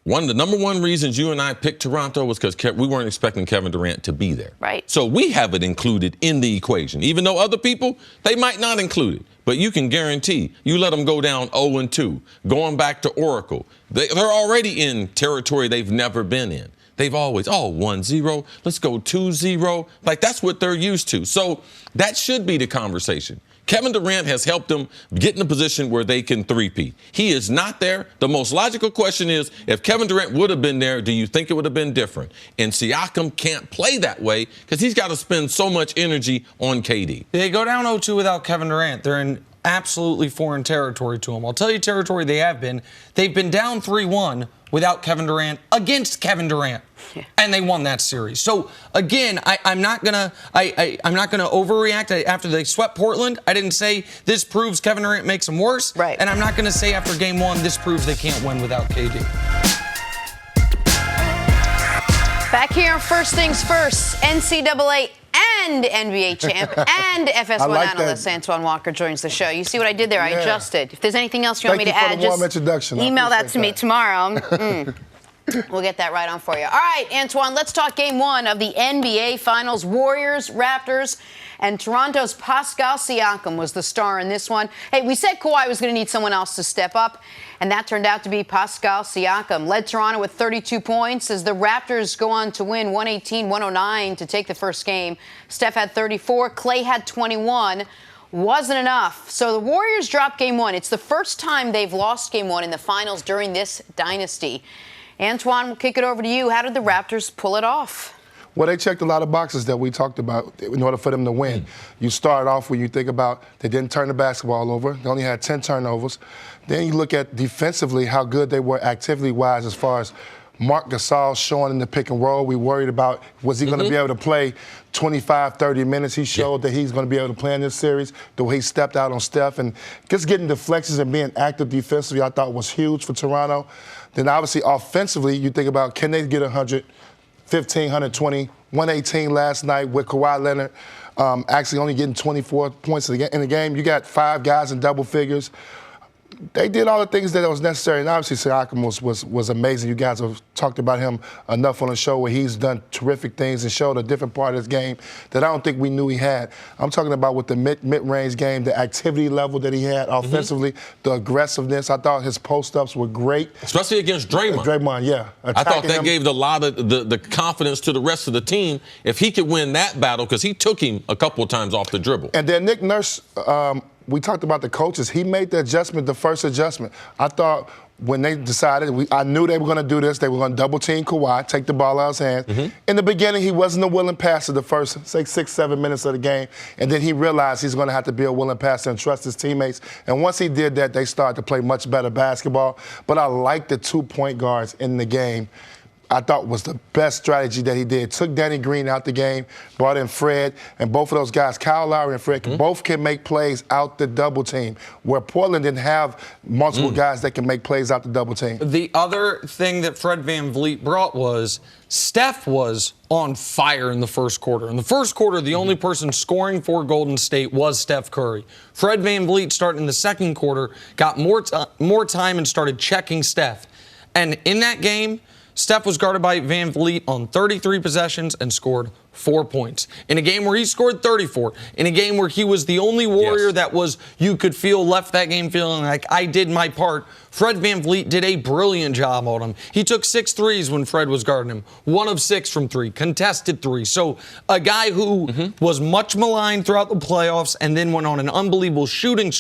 one of the number one reasons you and I picked Toronto was because we weren't expecting Kevin Durant to be there. Right. So we have it included in the equation, even though other people, they might not include it. But you can guarantee you let them go down 0-2, going back to Oracle. They're already in territory they've never been in. They've always, 1-0, let's go 2-0. Like, that's what they're used to. So that should be the conversation. Kevin Durant has helped them get in a position where they can three-peat. He is not there. The most logical question is, if Kevin Durant would have been there, do you think it would have been different? And Siakam can't play that way because he's got to spend so much energy on KD. They go down 0-2 without Kevin Durant. They're in absolutely foreign territory to him. I'll tell you territory they have been. They've been down 3-1 without Kevin Durant against Kevin Durant. Yeah. And they won that series. So again, I'm not gonna overreact. After they swept Portland, I didn't say this proves Kevin Durant makes them worse. Right. And I'm not gonna say after game one this proves they can't win without KD. Back here, first things first, NCAA and NBA champ and FS1 analyst Antoine Walker joins the show. You see what I did there? I adjusted. If there's anything else you want me to add, just email that to me tomorrow. We'll get that right on for you. All right, Antoine, let's talk game one of the NBA Finals. Warriors, Raptors, and Toronto's Pascal Siakam was the star in this one. Hey, we said Kawhi was going to need someone else to step up, and that turned out to be Pascal Siakam. Led Toronto with 32 points as the Raptors go on to win 118-109 to take the first game. Steph had 34. Klay had 21. Wasn't enough. So the Warriors dropped game one. It's the first time they've lost game one in the finals during this dynasty. Antoine, we'll kick it over to you. How did the Raptors pull it off? Well, they checked a lot of boxes that we talked about in order for them to win. You start off when you think about they didn't turn the basketball over. They only had 10 turnovers. Then you look at defensively how good they were activity-wise as far as Marc Gasol showing in the pick and roll. We worried about was he going to be able to play 25, 30 minutes. He showed that he's going to be able to play in this series, the way he stepped out on Steph. And just getting deflections and being active defensively I thought was huge for Toronto. Then obviously offensively, you think about can they get 115, 120, 118 last night with Kawhi Leonard actually only getting 24 points in the game. You got 5 guys in double figures. They did all the things that was necessary, and obviously Siakam was amazing. You guys have talked about him enough on the show where he's done terrific things and showed a different part of his game that I don't think we knew he had. I'm talking about with the mid-range game, the activity level that he had offensively, the aggressiveness. I thought his post-ups were great. Especially against Draymond. Draymond, yeah. I thought that gave a lot of the confidence to the rest of the team if he could win that battle because he took him a couple of times off the dribble. And then Nick Nurse, we talked about the coaches. He made the adjustment, the first adjustment. I thought when they decided, I knew they were going to do this. They were going to double-team Kawhi, take the ball out of his hands. In the beginning, he wasn't a willing passer the first, say, 6-7 minutes of the game. And then he realized he's going to have to be a willing passer and trust his teammates. And once he did that, they started to play much better basketball. But I like the 2 point guards in the game. I thought was the best strategy that he did. Took Danny Green out the game, brought in Fred, and both of those guys, Kyle Lowry and Fred, both can make plays out the double team, where Portland didn't have multiple guys that can make plays out the double team. The other thing that Fred VanVleet brought was Steph was on fire in the first quarter. In the first quarter, the only person scoring for Golden State was Steph Curry. Fred VanVleet, starting in the second quarter, got more time and started checking Steph. And in that game, Steph was guarded by VanVleet on 33 possessions and scored 4 points. In a game where he scored 34, in a game where he was the only Warrior that was, you could feel, left that game feeling like I did my part, Fred VanVleet did a brilliant job on him. He took 6 threes when Fred was guarding him. 1 of 6 from 3, contested 3. So a guy who was much maligned throughout the playoffs and then went on an unbelievable shooting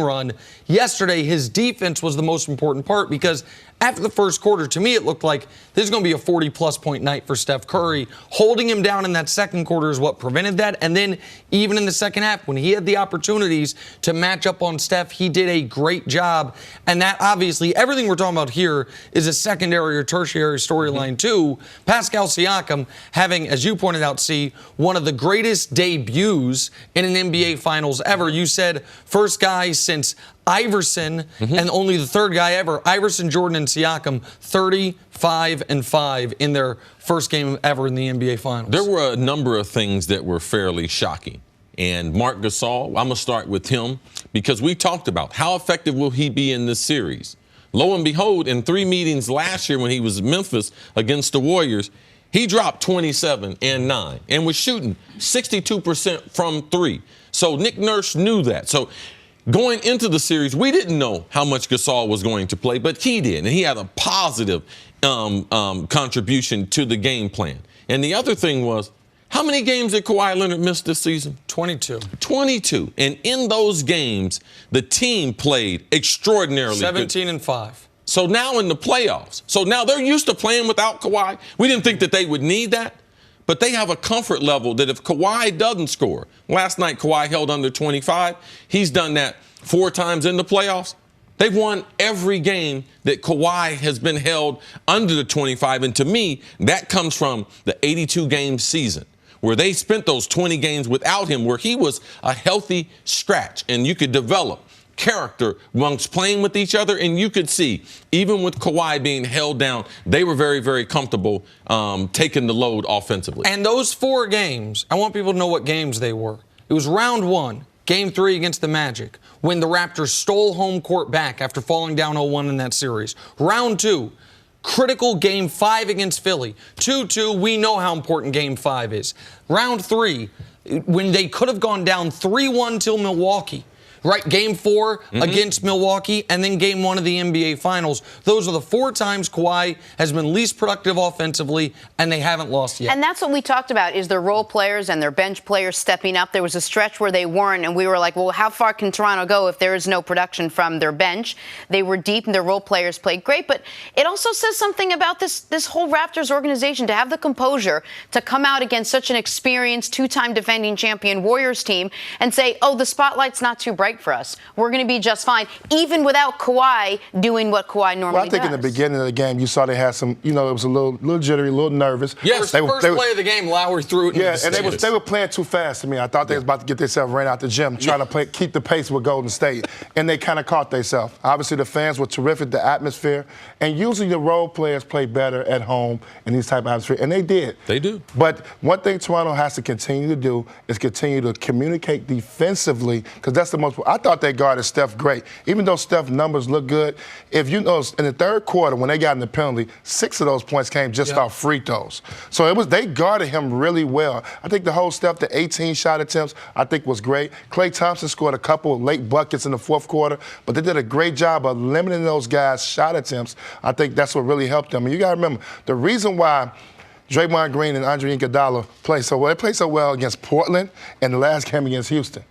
run. Yesterday, his defense was the most important part because after the first quarter, to me, it looked like this is going to be a 40-plus point night for Steph Curry. Holding him down in that second quarter is what prevented that. And then even in the second half, when he had the opportunities to match up on Steph, he did a great job. And that obviously, everything we're talking about here is a secondary or tertiary storyline too. Pascal Siakam having, as you pointed out, one of the greatest debuts in an NBA Finals ever. You said first guy since Iverson, and only the third guy ever, Iverson, Jordan, and Siakam, 35-5 in their first game ever in the NBA Finals. There were a number of things that were fairly shocking. And Marc Gasol, I'm going to start with him because we talked about how effective will he be in this series. Lo and behold, in 3 meetings last year when he was in Memphis against the Warriors, he dropped 27 and 9 and was shooting 62% from 3. So Nick Nurse knew that. So going into the series, we didn't know how much Gasol was going to play, but he did, and he had a positive contribution to the game plan. And the other thing was, how many games did Kawhi Leonard miss this season? 22. 22. And in those games, the team played extraordinarily 17 and 5. So now in the playoffs, so now they're used to playing without Kawhi. We didn't think that they would need that, but they have a comfort level that if Kawhi doesn't score, last night Kawhi held under 25. He's done that 4 times in the playoffs. They've won every game that Kawhi has been held under the 25. And to me, that comes from the 82-game season, where they spent those 20 games without him, where he was a healthy scratch, and you could develop character amongst playing with each other. And you could see, even with Kawhi being held down, they were very, very comfortable taking the load offensively. And those 4 games, I want people to know what games they were. It was round 1, game 3 against the Magic, when the Raptors stole home court back after falling down 0-1 in that series. Round 2, critical game 5 against Philly. 2-2, we know how important game 5 is. Round 3, when they could have gone down 3-1 till Milwaukee. Right, game 4 against Milwaukee, and then game 1 of the NBA Finals. Those are the 4 times Kawhi has been least productive offensively, and they haven't lost yet. And that's what we talked about, is their role players and their bench players stepping up. There was a stretch where they weren't, and we were like, well, how far can Toronto go if there is no production from their bench? They were deep, and their role players played great. But it also says something about this whole Raptors organization, to have the composure to come out against such an experienced 2-time defending champion Warriors team and say, oh, the spotlight's not too bright for us. We're going to be just fine, even without Kawhi doing what Kawhi normally does. Well, I think in the beginning of the game, you saw they had some, it was a little jittery, a little nervous. Yes, first play of the game, Lowry threw it. Yeah, and they were playing too fast to me. I thought they was about to get themselves ran out the gym, trying to keep the pace with Golden State, and they kind of caught themselves. Obviously, the fans were terrific, the atmosphere, and usually the role players play better at home in these type of atmosphere, and they did. They do. But one thing Toronto has to continue to do is continue to communicate defensively, because that's the most. I thought they guarded Steph great. Even though Steph's numbers look good, if you know, in the third quarter when they got in the penalty, 6 of those points came just off free throws. So they guarded him really well. I think the whole Steph, the 18 shot attempts, I think was great. Klay Thompson scored a couple of late buckets in the fourth quarter, but they did a great job of limiting those guys' shot attempts. I think that's what really helped them. And you got to remember, the reason why Draymond Green and Andre Iguodala played so well, they played so well against Portland and the last game against Houston.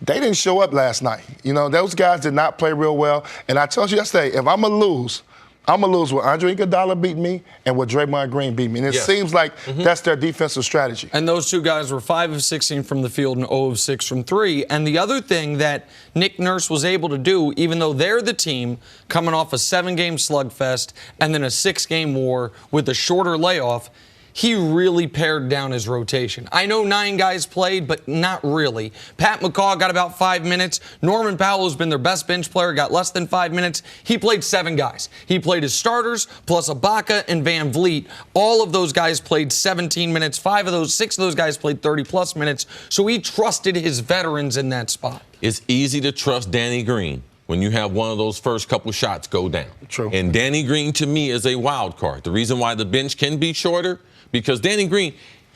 They didn't show up last night. Those guys did not play real well. And I told you yesterday, if I'm going to lose, I'm going to lose with Andre Iguodala beat me and with Draymond Green beat me. And it seems like that's their defensive strategy. And those 2 guys were 5 of 16 from the field and 0 of 6 from 3. And the other thing that Nick Nurse was able to do, even though they're the team coming off a 7-game slugfest and then a 6-game war with a shorter layoff, he really pared down his rotation. I know 9 guys played, but not really. Pat McCaw got about 5 minutes. Norman Powell has been their best bench player, got less than 5 minutes. He played 7 guys. He played his starters, plus Ibaka and Van Vliet. All of those guys played 17 minutes. 6 of those guys played 30-plus minutes. So he trusted his veterans in that spot. It's easy to trust Danny Green when you have one of those first couple shots go down. True. And Danny Green, to me, is a wild card. The reason why the bench can be shorter, because Danny Green,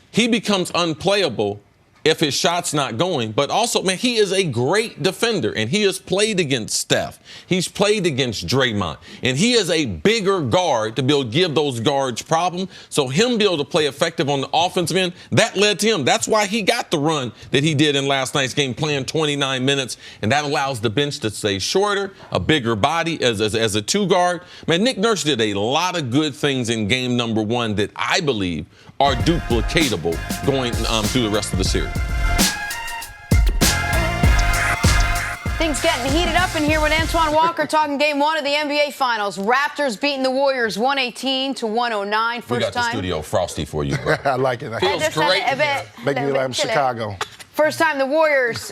he becomes unplayable if his shot's not going. But also, man, he is a great defender, and he has played against Steph. He's played against Draymond. And he is a bigger guard to be able to give those guards problem. So him be able to play effective on the offensive end, that led to him. That's why he got the run that he did in last night's game, playing 29 minutes. And that allows the bench to stay shorter, a bigger body as a 2-guard. Man, Nick Nurse did a lot of good things in game number 1 that I believe are duplicatable going through the rest of the series. Things getting heated up in here with Antoine Walker talking game 1 of the NBA Finals. Raptors beating the Warriors 118-109. We got the studio frosty for you, bro. I like it. Feels great. Make me like I'm Chicago. First time the Warriors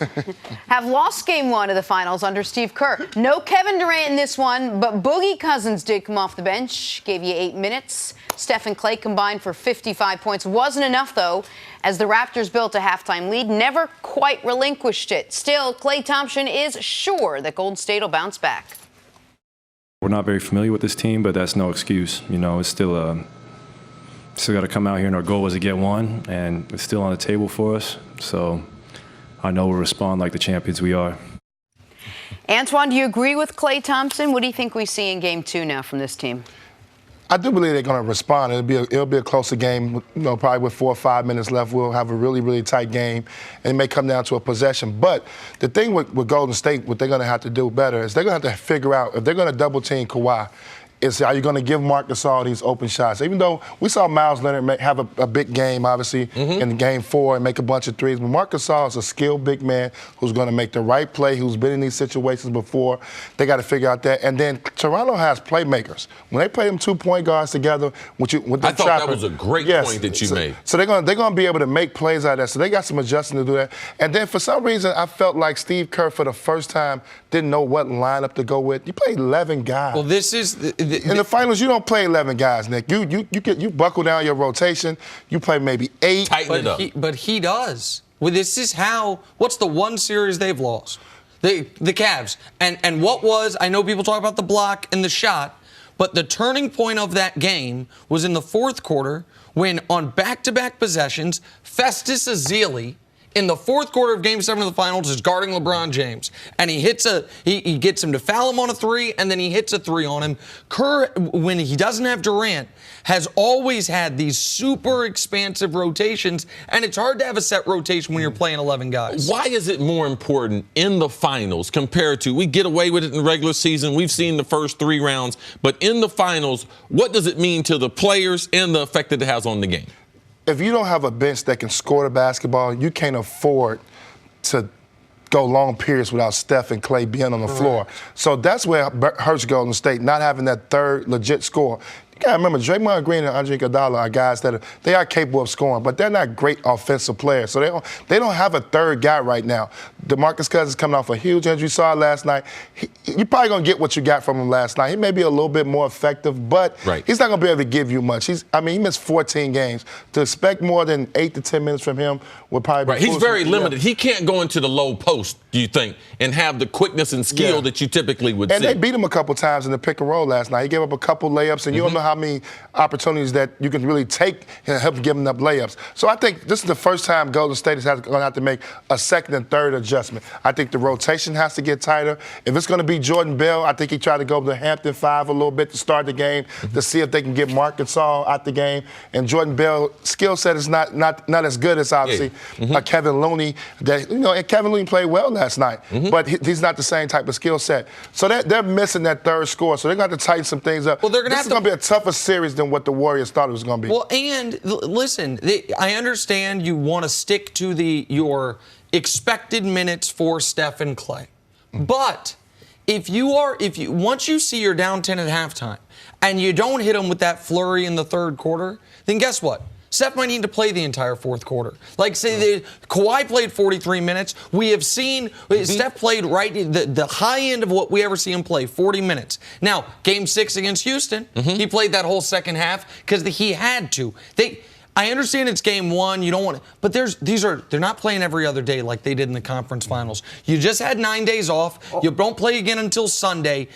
have lost game one of the finals under Steve Kerr. No Kevin Durant in this one, but Boogie Cousins did come off the bench, gave you 8 minutes. Steph and Klay combined for 55 points. Wasn't enough, though, as the Raptors built a halftime lead, never quite relinquished it. Still, Klay Thompson is sure that Golden State will bounce back. We're not very familiar with this team, but that's no excuse. You know, it's still got to come out here, and our goal was to get one, and it's still on the table for us. So I know we'll respond like the champions we are. Antoine, do you agree with Klay Thompson? What do you think we see in game two now from this team? I do believe they're going to respond. It'll be a closer game. You know, probably with 4 or 5 minutes left, we'll have a really, really tight game, and it may come down to a possession. But the thing with Golden State, what they're going to have to do better is they're going to have to figure out if they're going to double team Kawhi. Are you going to give Marc Gasol these open shots? Even though we saw Miles Leonard have a big game, obviously, in game 4 and make a bunch of threes, but Marc Gasol is a skilled big man who's going to make the right play, who's been in these situations before. They got to figure out that. And then Toronto has playmakers. When they play them 2 point guards together, with I thought that was a great point that you made. So they're going to be able to make plays out of that. So they got some adjusting to do that. And then for some reason, I felt like Steve Kerr, for the first time, didn't know what lineup to go with. You play 11 guys. Well, this is in the finals, you don't play 11 guys, Nick. You buckle down your rotation. You play maybe 8. Tighten it up. But he does. Well, this is what's the one series they've lost? The Cavs. And what was, I know people talk about the block and the shot, but the turning point of that game was in the fourth quarter when on back-to-back possessions, Festus Ezeli, in the fourth quarter of Game 7 of the Finals, is guarding LeBron James. And he gets him to foul him on a 3, and then he hits a 3 on him. Kerr, when he doesn't have Durant, has always had these super expansive rotations, and it's hard to have a set rotation when you're playing 11 guys. Why is it more important in the finals compared to, we get away with it in the regular season, we've seen the first 3 rounds, but in the finals, what does it mean to the players and the effect that it has on the game? If you don't have a bench that can score the basketball, you can't afford to go long periods without Steph and Klay being on the floor. So that's where it hurts Golden State, not having that third legit score. You got to remember, Draymond Green and Andre Iguodala are guys that they are capable of scoring, but they're not great offensive players. So they don't have a third guy right now. DeMarcus Cousins coming off a huge injury. You saw it last night. You're probably going to get what you got from him last night. He may be a little bit more effective, but he's not going to be able to give you much. He missed 14 games. To expect more than 8 to 10 minutes from him would probably be He's very limited. He can't go into the low post, do you think, and have the quickness and skill that you typically would see. And they beat him a couple times in the pick and roll last night. He gave up a couple layups, and you don't know how many opportunities that you can really take and help give him up layups. So I think this is the first time Golden State is going to have to make a second and third adjustment. I think the rotation has to get tighter. If it's going to be Jordan Bell, I think he tried to go to the Hampton 5 a little bit to start the game to see if they can get Marc Gasol out the game. And Jordan Bell's skill set is not as good as obviously Kevin Looney. And Kevin Looney played well last night, but he's not the same type of skill set. So they're missing that third score. So they're going to have to tighten some things up. Well, this is going to be a tougher series than what the Warriors thought it was going to be. Well, and listen, I understand you want to stick to your expected minutes for Steph and Klay. But once you see you're down 10 at halftime and you don't hit them with that flurry in the third quarter, then guess what? Steph might need to play the entire fourth quarter. Like, say, Kawhi played 43 minutes. We have seen Steph played the high end of what we ever see him play, 40 minutes. Now, Game 6 against Houston, he played that whole second half because he had to. I understand it's Game 1. You don't want to, but they're not playing every other day like they did in the conference finals. You just had 9 days off. You don't play again until Sunday.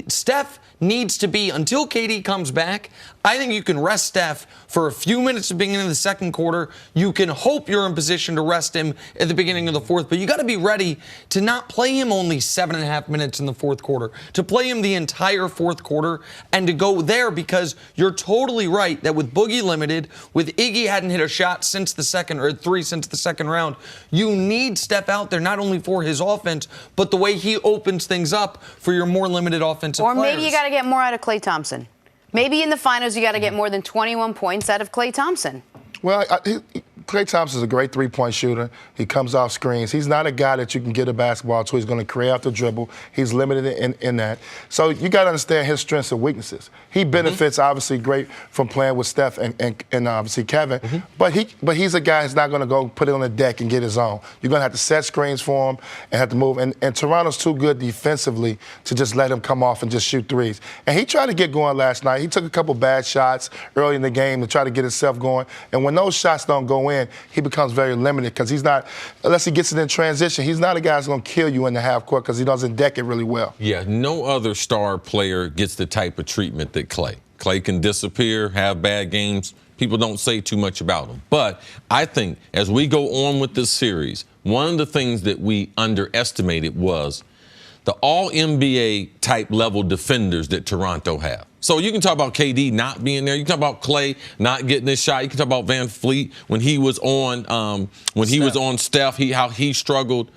Steph needs to be, until KD comes back, I think you can rest Steph for a few minutes at the beginning of the second quarter. You can hope you're in position to rest him at the beginning of the fourth, but you got to be ready to not play him only 7.5 minutes in the fourth quarter, to play him the entire fourth quarter and to go there, because you're totally right that with Boogie limited, with Iggy hadn't hit a shot since the second, or 3 since the second round, you need Steph out there not only for his offense, but the way he opens things up for your more limited offensive players. Or maybe you got to get more out of Klay Thompson. Maybe in the finals you got to get more than 21 points out of Klay Thompson. Well, Klay Thompson's a great three-point shooter. He comes off screens. He's not a guy that you can get a basketball to. He's going to create off the dribble. He's limited in that. So you got to understand his strengths and weaknesses. He benefits obviously great from playing with Steph and obviously Kevin, but he's a guy who's not going to go put it on the deck and get his own. You're going to have to set screens for him and have to move. And Toronto's too good defensively to just let him come off and just shoot threes. And he tried to get going last night. He took a couple bad shots early in the game to try to get himself going. And when those shots don't go in, he becomes very limited because he's not, unless he gets it in transition, he's not a guy that's going to kill you in the half court because he doesn't deck it really well. Yeah, no other star player gets the type of treatment that Klay. Klay can disappear, have bad games. People don't say too much about him. But I think as we go on with this series, one of the things that we underestimated was the all-NBA type level defenders that Toronto have. So you can talk about KD not being there. You can talk about Klay not getting his shot. You can talk about Van Fleet when he was on Steph, how he struggled.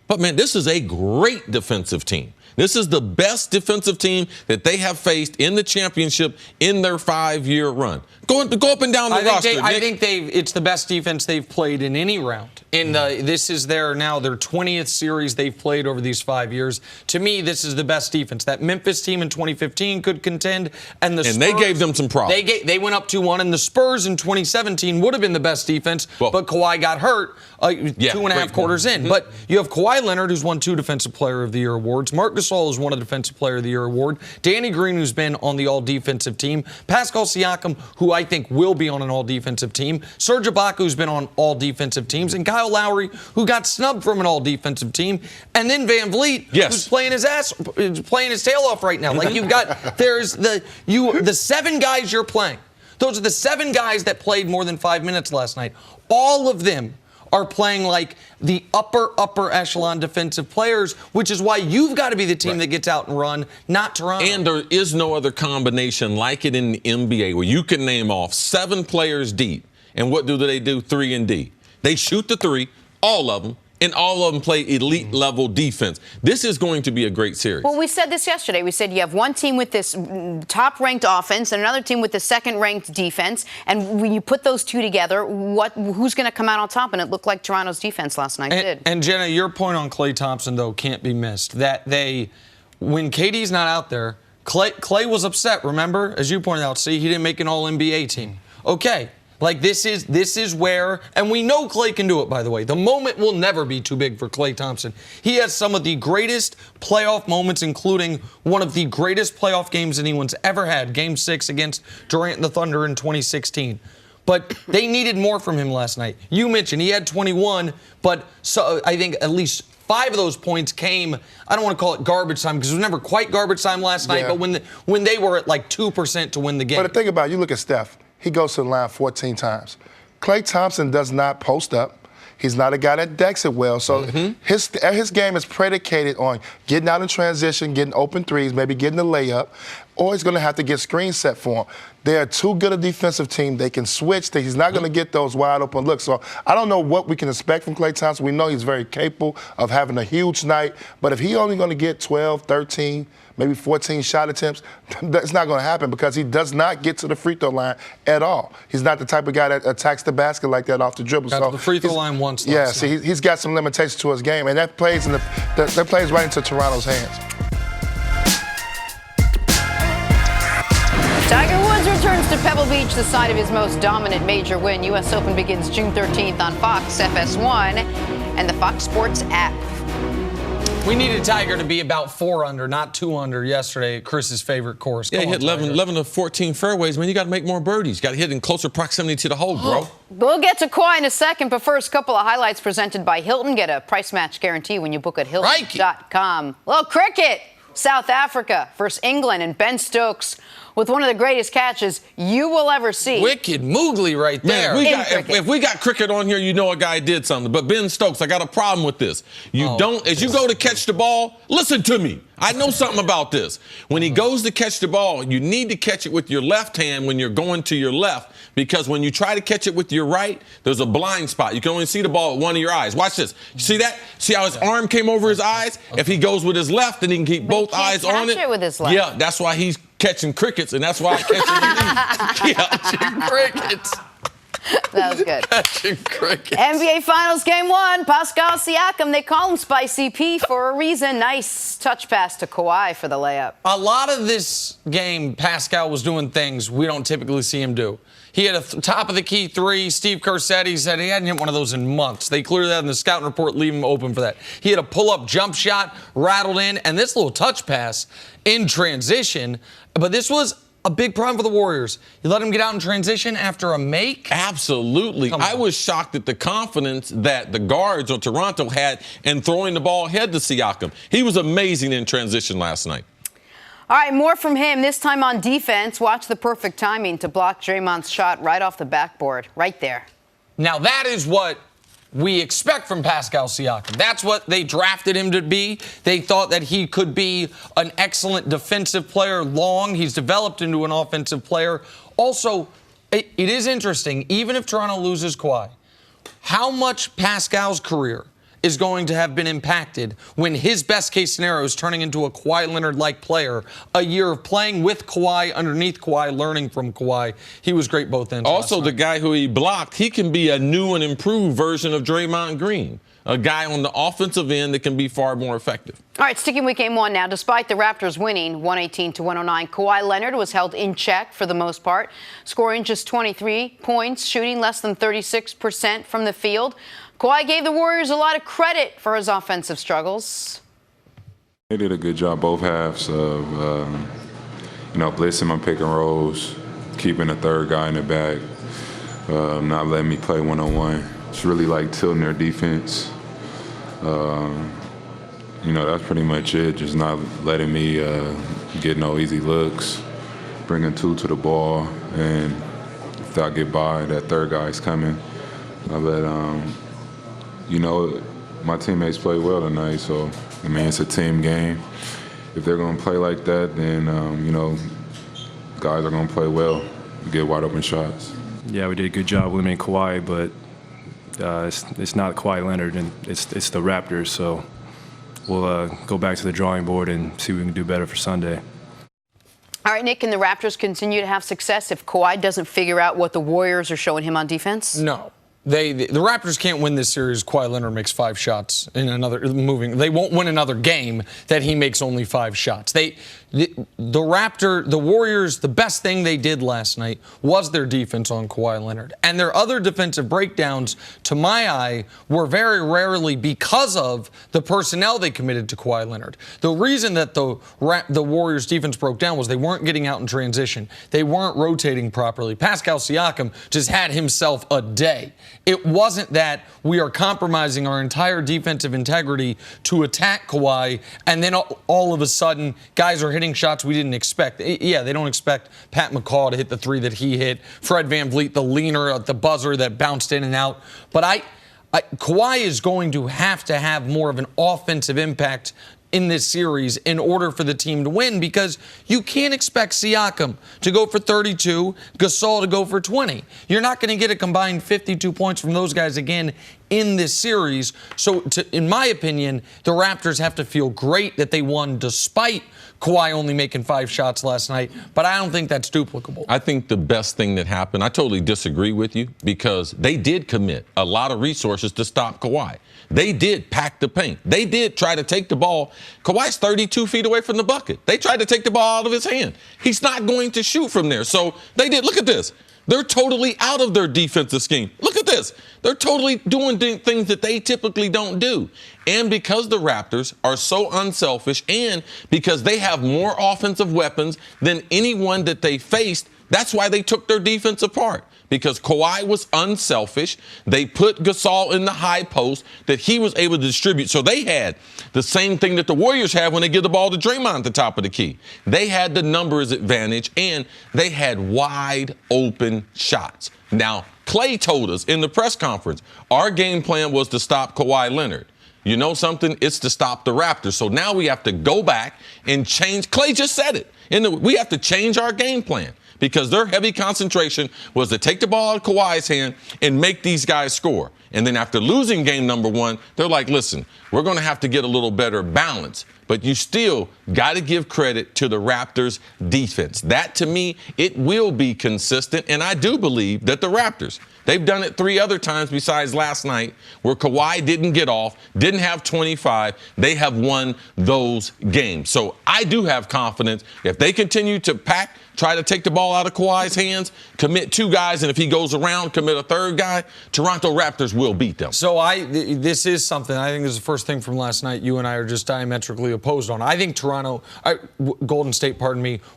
But man, this is a great defensive team. This is the best defensive team that they have faced in the championship in their 5-year run. Go up and down the roster. I think it's the best defense they've played in any round. This is their 20th series they've played over these 5 years. To me, this is the best defense. That Memphis team in 2015 could contend, and Spurs, they gave them some problems. They went up 2-1, and the Spurs in 2017 would have been the best defense, but Kawhi got hurt 2.5 quarters in. But you have Kawhi Leonard, who's won 2 Defensive Player of the Year awards. Marc Gasol has won a Defensive Player of the Year award. Danny Green, who's been on the All-Defensive team. Pascal Siakam, who I think will be on an All-Defensive team. Serge Ibaka, who's been on All-Defensive teams. And Kyle Lowry, who got snubbed from an All-Defensive team. And then Van Vliet, who's playing his tail off right now. Like you've got, there's the 7 guys you're playing. Those are the 7 guys that played more than 5 minutes last night. All of them are playing like the upper echelon defensive players, which is why you've got to be the team that gets out and run, not Toronto. And there is no other combination like it in the NBA where you can name off 7 players deep. And what do they do? 3 and D. They shoot the 3, all of them. And all of them play elite-level defense. This is going to be a great series. Well, we said this yesterday. We said you have one team with this top-ranked offense and another team with the second-ranked defense. And when you put those two together, who's going to come out on top? And it looked like Toronto's defense last night did. And Jenna, your point on Klay Thompson, though, can't be missed. That when KD's not out there, Klay was upset, remember? As you pointed out, see, he didn't make an All-NBA team. Okay. Like, this is where, and we know Klay can do it, by the way. The moment will never be too big for Klay Thompson. He has some of the greatest playoff moments, including one of the greatest playoff games anyone's ever had, Game 6 against Durant and the Thunder in 2016. But they needed more from him last night. You mentioned he had 21, but I think at least 5 of those points came, I don't want to call it garbage time because it was never quite garbage time last night, but when they were at like 2% to win the game. But the thing about it, you look at Steph. He goes to the line 14 times. Klay Thompson does not post up. He's not a guy that decks it well. So his game is predicated on getting out in transition, getting open threes, maybe getting a layup, or he's going to have to get screens set for him. They are too good a defensive team. They can switch. He's not going to get those wide open looks. So I don't know what we can expect from Klay Thompson. We know he's very capable of having a huge night. But if he's only going to get 12, 13, maybe 14 shot attempts, that's not going to happen because he does not get to the free throw line at all. He's not the type of guy that attacks the basket like that off the dribble. Got to the free throw line once. Yeah, see, he's got some limitations to his game, and that plays right into Toronto's hands. Tiger Woods returns to Pebble Beach, the site of his most dominant major win. U.S. Open begins June 13th on Fox, FS1, and the Fox Sports app. We needed Tiger to be about 4 under, not 2 under yesterday at Chris's favorite course. Yeah, he hit 11 of 14 fairways. Man, you got to make more birdies. Got to hit in closer proximity to the hole, bro. We'll get to Kawhi in a second, but first, a couple of highlights presented by Hilton. Get a price match guarantee when you book at Hilton.com. Well, cricket, South Africa versus England, and Ben Stokes with one of the greatest catches you will ever see. Wicked Moogly right there. Man, if we got cricket on here, you know a guy did something. But Ben Stokes, I got a problem with this. As you go to catch the ball, listen to me. I know something about this. When he goes to catch the ball, you need to catch it with your left hand when you're going to your left, because when you try to catch it with your right, there's a blind spot. You can only see the ball with one of your eyes. Watch this. You see that? See how his arm came over his eyes? If he goes with his left, then he can keep both eyes on it. With his left. Yeah, that's why he's catching crickets, and that's why I catch crickets. That was good. Catching crickets. NBA Finals Game 1, Pascal Siakam. They call him Spicy P for a reason. Nice touch pass to Kawhi for the layup. A lot of this game, Pascal was doing things we don't typically see him do. He had a top of the key three. Steve Kerr said he hadn't hit one of those in months. They cleared that in the scouting report, leave him open for that. He had a pull-up jump shot, rattled in, and this little touch pass in transition. But this was a big problem for the Warriors. You let him get out in transition after a make? Absolutely. I was shocked at the confidence that the guards on Toronto had in throwing the ball ahead to Siakam. He was amazing in transition last night. All right, more from him, this time on defense. Watch the perfect timing to block Draymond's shot right off the backboard, right there. Now, that is what we expect from Pascal Siakam. That's what they drafted him to be. They thought that he could be an excellent defensive player long. He's developed into an offensive player. Also, it is interesting, even if Toronto loses Kawhi, how much Pascal's career is going to have been impacted when his best case scenario is turning into a Kawhi Leonard-like player. A year of playing with Kawhi, underneath Kawhi, learning from Kawhi. He was great both ends. Also, the guy who he blocked, he can be a new and improved version of Draymond Green. A guy on the offensive end that can be far more effective. All right, sticking with Game 1 now. Despite the Raptors winning 118-109, Kawhi Leonard was held in check for the most part, scoring just 23 points, shooting less than 36% from the field. Kawhi gave the Warriors a lot of credit for his offensive struggles. They did a good job both halves of, blitzing my pick and rolls, keeping the third guy in the back, not letting me play one-on-one. It's really like tilting their defense. That's pretty much it, just not letting me get no easy looks, bringing two to the ball, and if I get by, that third guy's coming. My teammates played well tonight, so, it's a team game. If they're going to play like that, then, guys are going to play well, get wide open shots. Yeah, we did a good job limiting Kawhi, but it's not Kawhi Leonard, and it's the Raptors, so we'll go back to the drawing board and see what we can do better for Sunday. All right, Nick, can the Raptors continue to have success if Kawhi doesn't figure out what the Warriors are showing him on defense? No. The Raptors can't win this series. Kawhi Leonard makes 5 shots in another moving. They won't win another game that he makes only 5 shots. The Warriors, the best thing they did last night was their defense on Kawhi Leonard. And their other defensive breakdowns, to my eye, were very rarely because of the personnel they committed to Kawhi Leonard. The reason that the Warriors defense broke down was they weren't getting out in transition. They weren't rotating properly. Pascal Siakam just had himself a day. It wasn't that we are compromising our entire defensive integrity to attack Kawhi, and then all of a sudden, guys are hitting shots we didn't expect. Yeah, they don't expect Pat McCaw to hit the 3 that he hit, Fred VanVleet, the leaner at the buzzer that bounced in and out. But Kawhi is going to have more of an offensive impact in this series in order for the team to win, because you can't expect Siakam to go for 32, Gasol to go for 20. You're not going to get a combined 52 points from those guys again in this series. So, in my opinion, the Raptors have to feel great that they won despite Kawhi only making 5 shots last night, but I don't think that's duplicable. I think the best thing that happened, I totally disagree with you, because they did commit a lot of resources to stop Kawhi. They did pack the paint. They did try to take the ball. Kawhi's 32 feet away from the bucket. They tried to take the ball out of his hand. He's not going to shoot from there. So they did. Look at this. They're totally out of their defensive scheme. Look at this. They're totally doing things that they typically don't do. And because the Raptors are so unselfish, and because they have more offensive weapons than anyone that they faced, that's why they took their defense apart. Because Kawhi was unselfish. They put Gasol in the high post that he was able to distribute. So they had the same thing that the Warriors have when they give the ball to Draymond at the top of the key. They had the numbers advantage, and they had wide open shots. Now, Klay told us in the press conference, our game plan was to stop Kawhi Leonard. You know something? It's to stop the Raptors. So now we have to go back and change. Klay just said it. We have to change our game plan, because their heavy concentration was to take the ball out of Kawhi's hand and make these guys score. And then after losing game number 1, they're like, listen, we're going to have to get a little better balance. But you still got to give credit to the Raptors defense. That, to me, it will be consistent. And I do believe that the Raptors, they've done it 3 other times besides last night where Kawhi didn't get off, didn't have 25. They have won those games. So I do have confidence if they continue to try to take the ball out of Kawhi's hands, commit 2 guys, and if he goes around, commit a 3rd guy, Toronto Raptors will beat them. So this is something, I think this is the first thing from last night you and I are just diametrically opposed on. I think Golden State,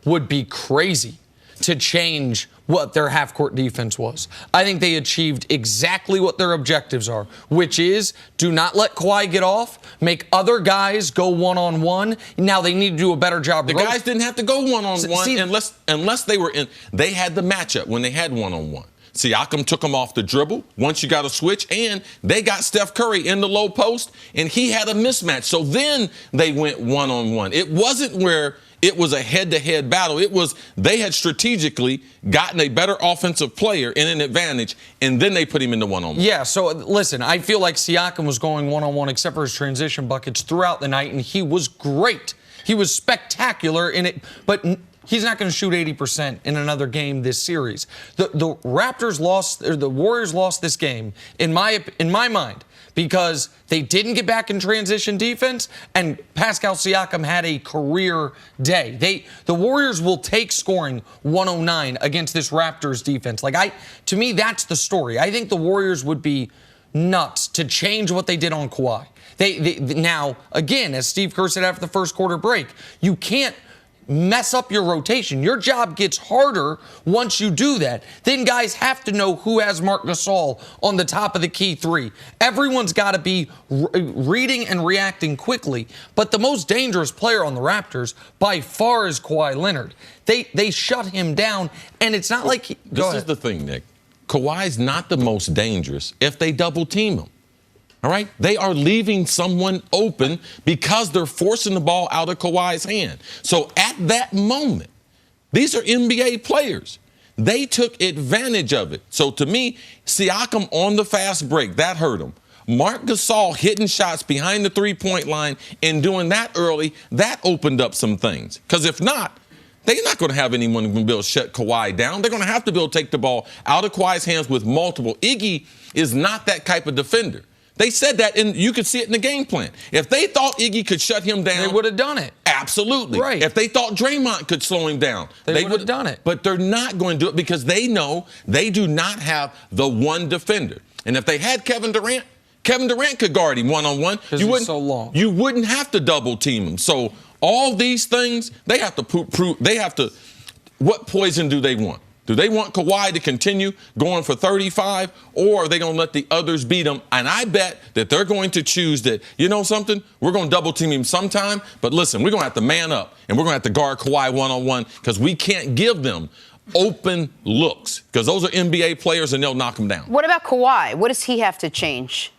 would be crazy to change what their half-court defense was. I think they achieved exactly what their objectives are, which is do not let Kawhi get off, make other guys go one-on-one. Now they need to do a better job. The guys didn't have to go one-on-one unless they were in. They had the matchup when they had one-on-one. Siakam took him off the dribble once you got a switch, and they got Steph Curry in the low post, and he had a mismatch. So then they went one-on-one. It wasn't where it was a head-to-head battle. It was they had strategically gotten a better offensive player in an advantage, and then they put him into one-on-one. Yeah, so listen, I feel like Siakam was going one-on-one except for his transition buckets throughout the night, and he was great. He was spectacular in it, but he's not going to shoot 80% in another game this series. The Raptors lost, or the Warriors lost this game, in my mind, because they didn't get back in transition defense, and Pascal Siakam had a career day. The Warriors will take scoring 109 against this Raptors defense. To me, that's the story. I think the Warriors would be nuts to change what they did on Kawhi. Now, again, as Steve Kerr said after the first quarter break, you can't mess up your rotation. Your job gets harder once you do that. Then guys have to know who has Marc Gasol on the top of the key 3. Everyone's got to be reading and reacting quickly. But the most dangerous player on the Raptors by far is Kawhi Leonard. They shut him down, and it's not like This is the thing, Nick. Kawhi's not the most dangerous if they double team him. All right? They are leaving someone open because they're forcing the ball out of Kawhi's hand. So at that moment, these are NBA players. They took advantage of it. So to me, Siakam on the fast break, that hurt him. Marc Gasol hitting shots behind the three-point line and doing that early, that opened up some things. Because if not, they're not going to have anyone who can be able to shut Kawhi down. They're going to have to be able to take the ball out of Kawhi's hands with multiple. Iggy is not that type of defender. They said that, and you could see it in the game plan. If they thought Iggy could shut him down, they would have done it. Absolutely. Right. If they thought Draymond could slow him down, they would have done it. But they're not going to do it because they know they do not have the one defender. And if they had Kevin Durant could guard him one-on-one. Because he's so long. You wouldn't have to double team him. So all these things, they have to prove. They have to. What poison do they want? Do they want Kawhi to continue going for 35, or are they going to let the others beat him? And I bet that they're going to choose that, you know something, we're going to double team him sometime, but listen, we're going to have to man up, and we're going to have to guard Kawhi one-on-one because we can't give them open looks because those are NBA players, and they'll knock them down. What about Kawhi? What does he have to change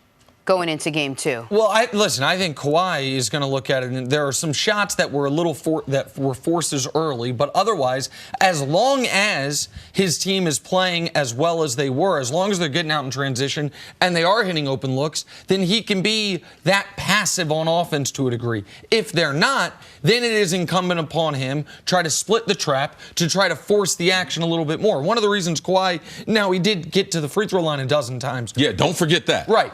going into game 2? Well, I think Kawhi is going to look at it, and there are some shots that were that were forces early, but otherwise, as long as his team is playing as well as they were, as long as they're getting out in transition and they are hitting open looks, then he can be that passive on offense to a degree. If they're not, then it is incumbent upon him try to split the trap to try to force the action a little bit more. One of the reasons Kawhi, now he did get to the free throw line a dozen times. Yeah, don't forget that. Right.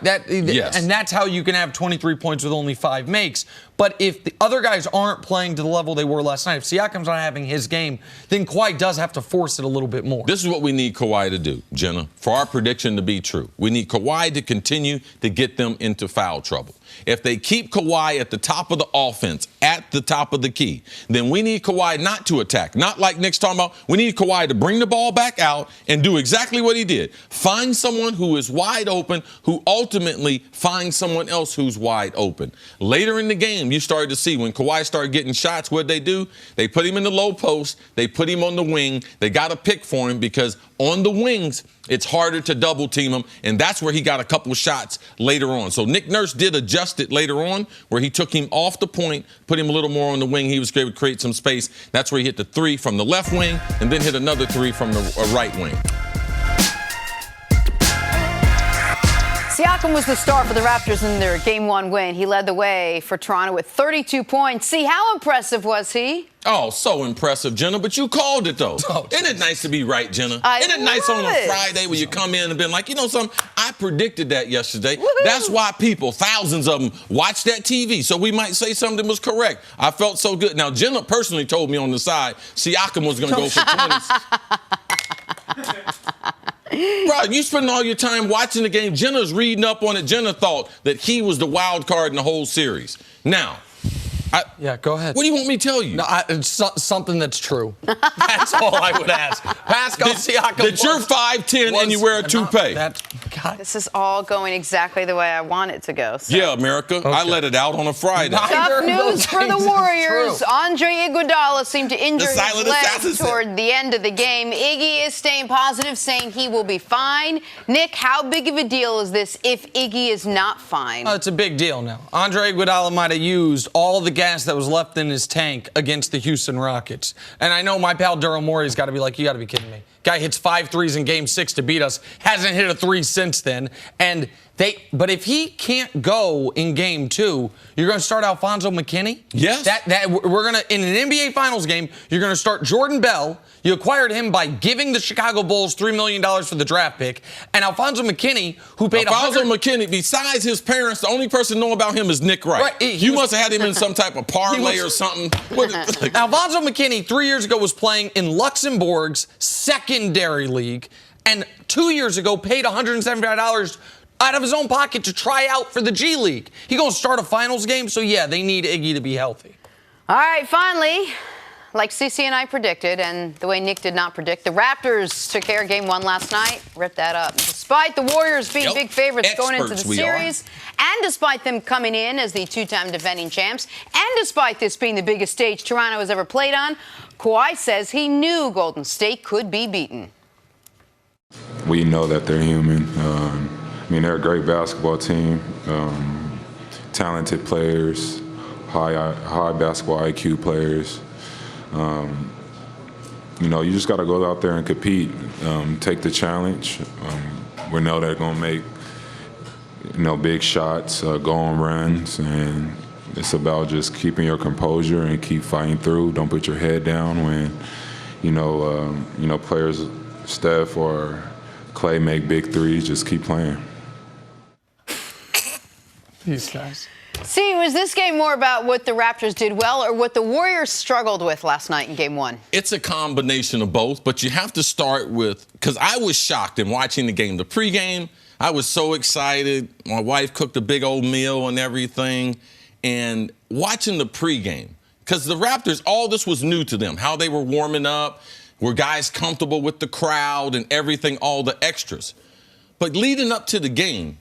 Yes. And that's how you can have 23 points with only 5 makes. But if the other guys aren't playing to the level they were last night, if Siakam's not having his game, then Kawhi does have to force it a little bit more. This is what we need Kawhi to do, Jenna, for our prediction to be true. We need Kawhi to continue to get them into foul trouble. If they keep Kawhi at the top of the offense, at the top of the key, then we need Kawhi not to attack. Not like Nick's talking about. We need Kawhi to bring the ball back out and do exactly what he did. Find someone who is wide open, who ultimately finds someone else who's wide open. Later in the game, you started to see when Kawhi started getting shots, what'd they do? They put him in the low post. They put him on the wing. They got a pick for him because on the wings, it's harder to double team him, and that's where he got a couple of shots later on. So Nick Nurse did adjust it later on where he took him off the point, put him a little more on the wing. He was able to create some space. That's where he hit the 3 from the left wing and then hit another 3 from the right wing. Siakam Siakam was the star for the Raptors in their Game 1 win. He led the way for Toronto with 32 points. See, how impressive was he? Oh, so impressive, Jenna. But you called it, though. Isn't it nice to be right, Jenna? Isn't it nice on a Friday when you come in and been like, you know something? I predicted that yesterday. Woo-hoo. That's why people, thousands of them, watch that TV. So we might say something was correct. I felt so good. Now, Jenna personally told me on the side Siakam was going to go for 20s. Bro, you spend all your time watching the game. Jenna's reading up on it. Jenna thought that he was the wild card in the whole series. Now, yeah, go ahead. What do you want me to tell you? No, it's something that's true. That's all I would ask. Pascal Siakam. That you're 5'10" and you wear a toupee. This is all going exactly the way I want it to go. So. Yeah, America. Okay. I let it out on a Friday. Tough news for the Warriors. Andre Iguodala seemed to injure his leg toward the end of the game. Iggy is staying positive, saying he will be fine. Nick, how big of a deal is this if Iggy is not fine? Oh, it's a big deal now. Andre Iguodala might have used all the gas that was left in his tank against the Houston Rockets. And I know my pal Daryl Morey's got to be like, you got to be kidding me. Guy hits 5 threes in Game 6 to beat us. Hasn't hit a 3 since then. But if he can't go in Game 2, you're going to start Alfonso McKinney? Yes. We're going to, in an NBA Finals game, you're going to start Jordan Bell. You acquired him by giving the Chicago Bulls $3 million for the draft pick. And Alfonso McKinney, who paid McKinney, besides his parents, the only person know about him is Nick Wright. You must have had him in some type of parlay or something. Alfonso McKinney, 3 years ago, was playing in Luxembourg's secondary league. And 2 years ago, paid $175 out of his own pocket to try out for the G League. He going to start a finals game, so yeah, they need Iggy to be healthy. All right, finally, like CC and I predicted, and the way Nick did not predict, the Raptors took care of Game 1 last night, ripped that up. Despite the Warriors being big favorites going into the series, and despite them coming in as the two-time defending champs, and despite this being the biggest stage Toronto has ever played on, Kawhi says he knew Golden State could be beaten. We know that they're human. They're a great basketball team, talented players, high basketball IQ players. You just got to go out there and compete, take the challenge. We know they're going to make, big shots, go on runs, and it's about just keeping your composure and keep fighting through. Don't put your head down when, players, Steph or Clay make big threes. Just keep playing. These guys. See, was this game more about what the Raptors did well or what the Warriors struggled with last night in Game 1? It's a combination of both, but you have to start with, because I was shocked in watching the game. The pregame, I was so excited. My wife cooked a big old meal and everything. And watching the pregame, because the Raptors, all this was new to them, how they were warming up, were guys comfortable with the crowd and everything, all the extras. But leading up to the game,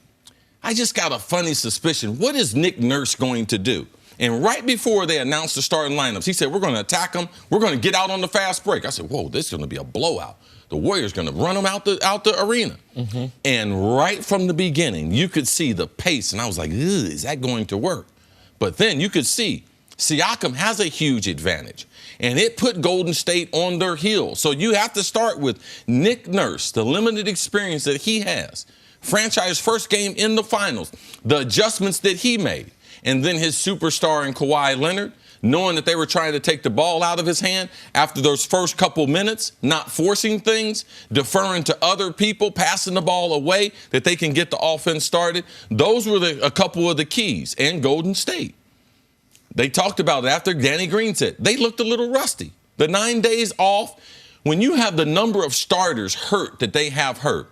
I just got a funny suspicion. What is Nick Nurse going to do? And right before they announced the starting lineups, he said, we're going to attack them. We're going to get out on the fast break. I said, whoa, this is going to be a blowout. The Warriors going to run them out the arena. Mm-hmm. And right from the beginning, you could see the pace. And I was like, is that going to work? But then you could see Siakam has a huge advantage. And it put Golden State on their heels. So you have to start with Nick Nurse, the limited experience that he has. Franchise first game in the finals, the adjustments that he made, and then his superstar in Kawhi Leonard, knowing that they were trying to take the ball out of his hand after those first couple minutes, not forcing things, deferring to other people, passing the ball away that they can get the offense started. Those were a couple of the keys. And Golden State, they talked about it after Danny Green said they looked a little rusty. The 9 days off, when you have the number of starters hurt that they have hurt,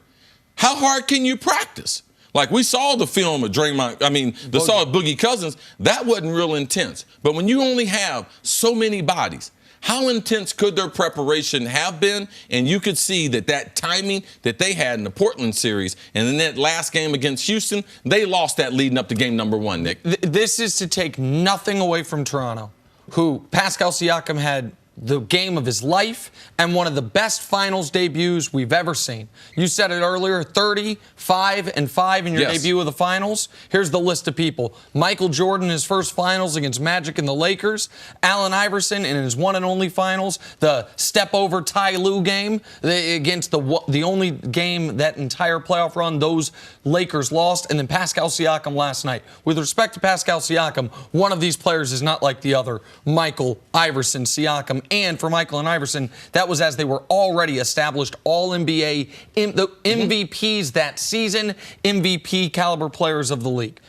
how hard can you practice? Like we saw the film of Boogie Cousins, that wasn't real intense. But when you only have so many bodies, how intense could their preparation have been? And you could see that timing that they had in the Portland series and in that last game against Houston, they lost that leading up to game number 1, Nick. This is to take nothing away from Toronto, who Pascal Siakam had the game of his life and one of the best finals debuts we've ever seen. You said it earlier, 35-5 in your debut of the finals. Here's the list of people. Michael Jordan, his first finals against Magic and the Lakers. Allen Iverson in his one and only finals, the step-over Ty Lue game against the only game that entire playoff run those Lakers lost. And then Pascal Siakam last night. With respect to Pascal Siakam, one of these players is not like the other. Michael, Iverson, Siakam. And for Michael and Iverson, that was as they were already established All-NBA MVPs that season, MVP caliber players of the league.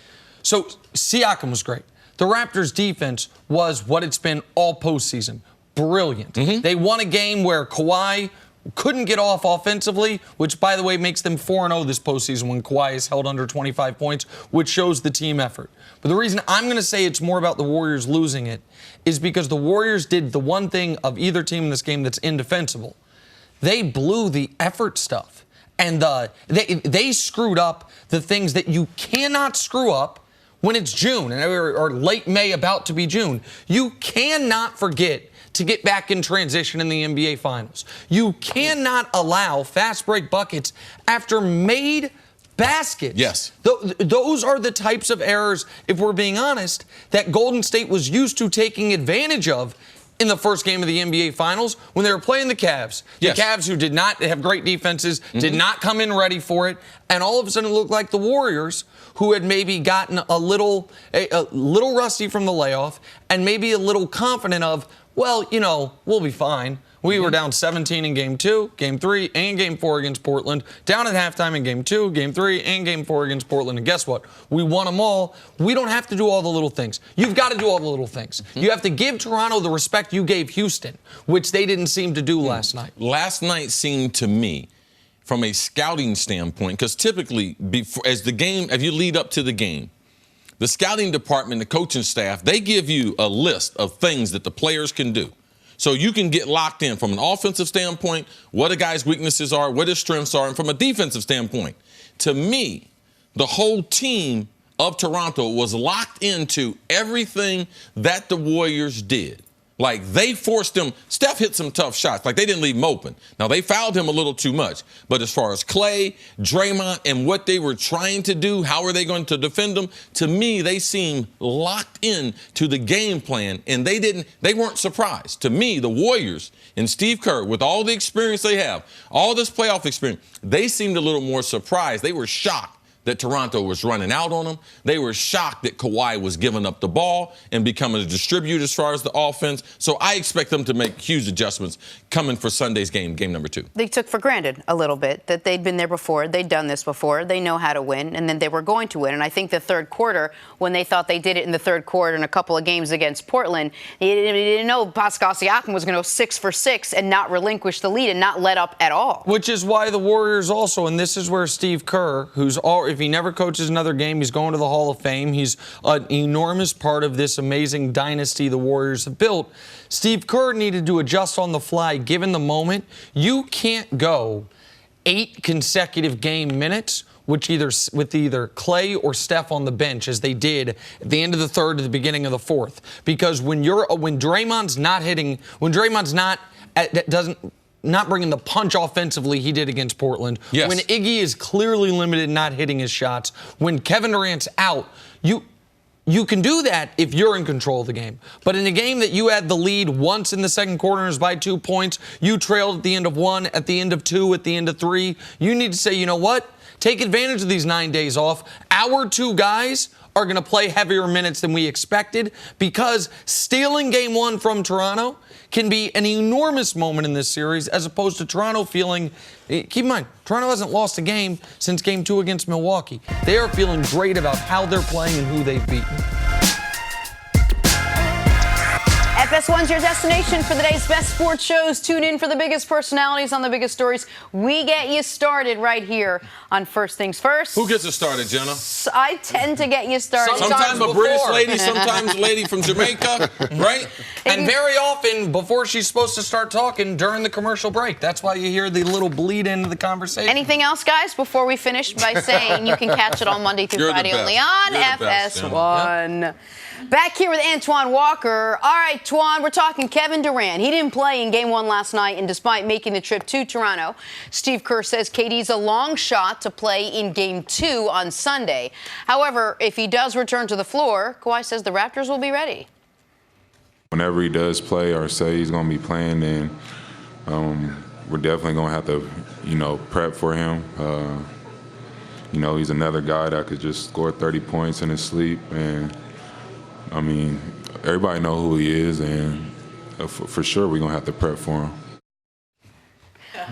So Siakam was great. The Raptors' defense was what it's been all postseason. Brilliant. They won a game where Kawhi couldn't get off offensively, which, by the way, makes them 4-0 this postseason when Kawhi is held under 25 points, which shows the team effort. But the reason I'm going to say it's more about the Warriors losing it is because the Warriors did the one thing of either team in this game that's indefensible. They blew the effort stuff. And they screwed up the things that you cannot screw up when it's June or late May, about to be June. You cannot forget to get back in transition in the NBA Finals. You cannot allow fast break buckets after made baskets. Yes. Those are the types of errors, if we're being honest, that Golden State was used to taking advantage of in the first game of the NBA Finals when they were playing the Cavs. The Cavs, who did not have great defenses, did not come in ready for it, and all of a sudden it looked like the Warriors, who had maybe gotten a little rusty from the layoff and maybe a little confident of, well, you know, we'll be fine. We were down 17 in Game 2, Game 3, and Game 4 against Portland. Down at halftime in Game 2, Game 3, and Game 4 against Portland. And guess what? We won them all. We don't have to do all the little things. You've got to do all the little things. You have to give Toronto the respect you gave Houston, which they didn't seem to do last night. Last night seemed to me, from a scouting standpoint, because typically, as you lead up to the game, the scouting department, the coaching staff, they give you a list of things that the players can do. So you can get locked in from an offensive standpoint, what a guy's weaknesses are, what his strengths are, and from a defensive standpoint. To me, the whole team of Toronto was locked into everything that the Warriors did. Like, they forced him. Steph hit some tough shots. Like, they didn't leave him open. Now, they fouled him a little too much. But as far as Clay, Draymond, and what they were trying to do, how are they going to defend them? To me, they seemed locked in to the game plan, and they weren't surprised. To me, the Warriors and Steve Kerr, with all the experience they have, all this playoff experience, they seemed a little more surprised. They were shocked that Toronto was running out on them. They were shocked that Kawhi was giving up the ball and becoming a distributor as far as the offense. So I expect them to make huge adjustments coming for Sunday's game number 2. They took for granted a little bit that they'd been there before, they'd done this before, they know how to win, and then they were going to win. And I think the third quarter, when they thought they did it in the third quarter in a couple of games against Portland, you didn't know Pascal Siakam was going to go 6 for 6 and not relinquish the lead and not let up at all. Which is why the Warriors also, and this is where Steve Kerr, who's if he never coaches another game, he's going to the Hall of Fame. He's an enormous part of this amazing dynasty the Warriors have built. Steve Kerr needed to adjust on the fly given the moment. You can't go 8 consecutive game minutes with either Clay or Steph on the bench, as they did at the end of the third, at the beginning of the fourth. Because when Draymond's not hitting, when Draymond's not bringing the punch offensively he did against Portland. Yes. When Iggy is clearly limited, not hitting his shots. When Kevin Durant's out, you can do that if you're in control of the game. But in a game that you had the lead once in the second quarter and was by 2 points, you trailed at the end of 1, at the end of 2, at the end of 3, you need to say, you know what? Take advantage of these 9 days off. Our 2 guys are going to play heavier minutes than we expected, because stealing game 1 from Toronto can be an enormous moment in this series, as opposed to Toronto feeling, keep in mind, Toronto hasn't lost a game since Game 2 against Milwaukee. They are feeling great about how they're playing and who they've beaten. FS1's your destination for the day's best sports shows. Tune in for the biggest personalities on the biggest stories. We get you started right here on First Things First. Who gets us started, Jenna? playoffs, I tend to get you started. Sometimes a British lady, sometimes a lady from Jamaica, right? And very often before she's supposed to start talking during the commercial break. That's why you hear the little bleed into the conversation. Anything else, guys, before we finish by saying you can catch it on Monday through Friday only on FS1. Yep. Back here with Antoine Walker. All right, Twan, we're talking Kevin Durant. He didn't play in Game 1 last night, and despite making the trip to Toronto, Steve Kerr says KD's a long shot to play in Game 2 on Sunday. However, if he does return to the floor, Kawhi says the Raptors will be ready. Whenever he does play or say he's going to be playing, then we're definitely going to have to, prep for him. He's another guy that could just score 30 points in his sleep, and I mean, everybody know who he is, and for sure we're going to have to prep for him.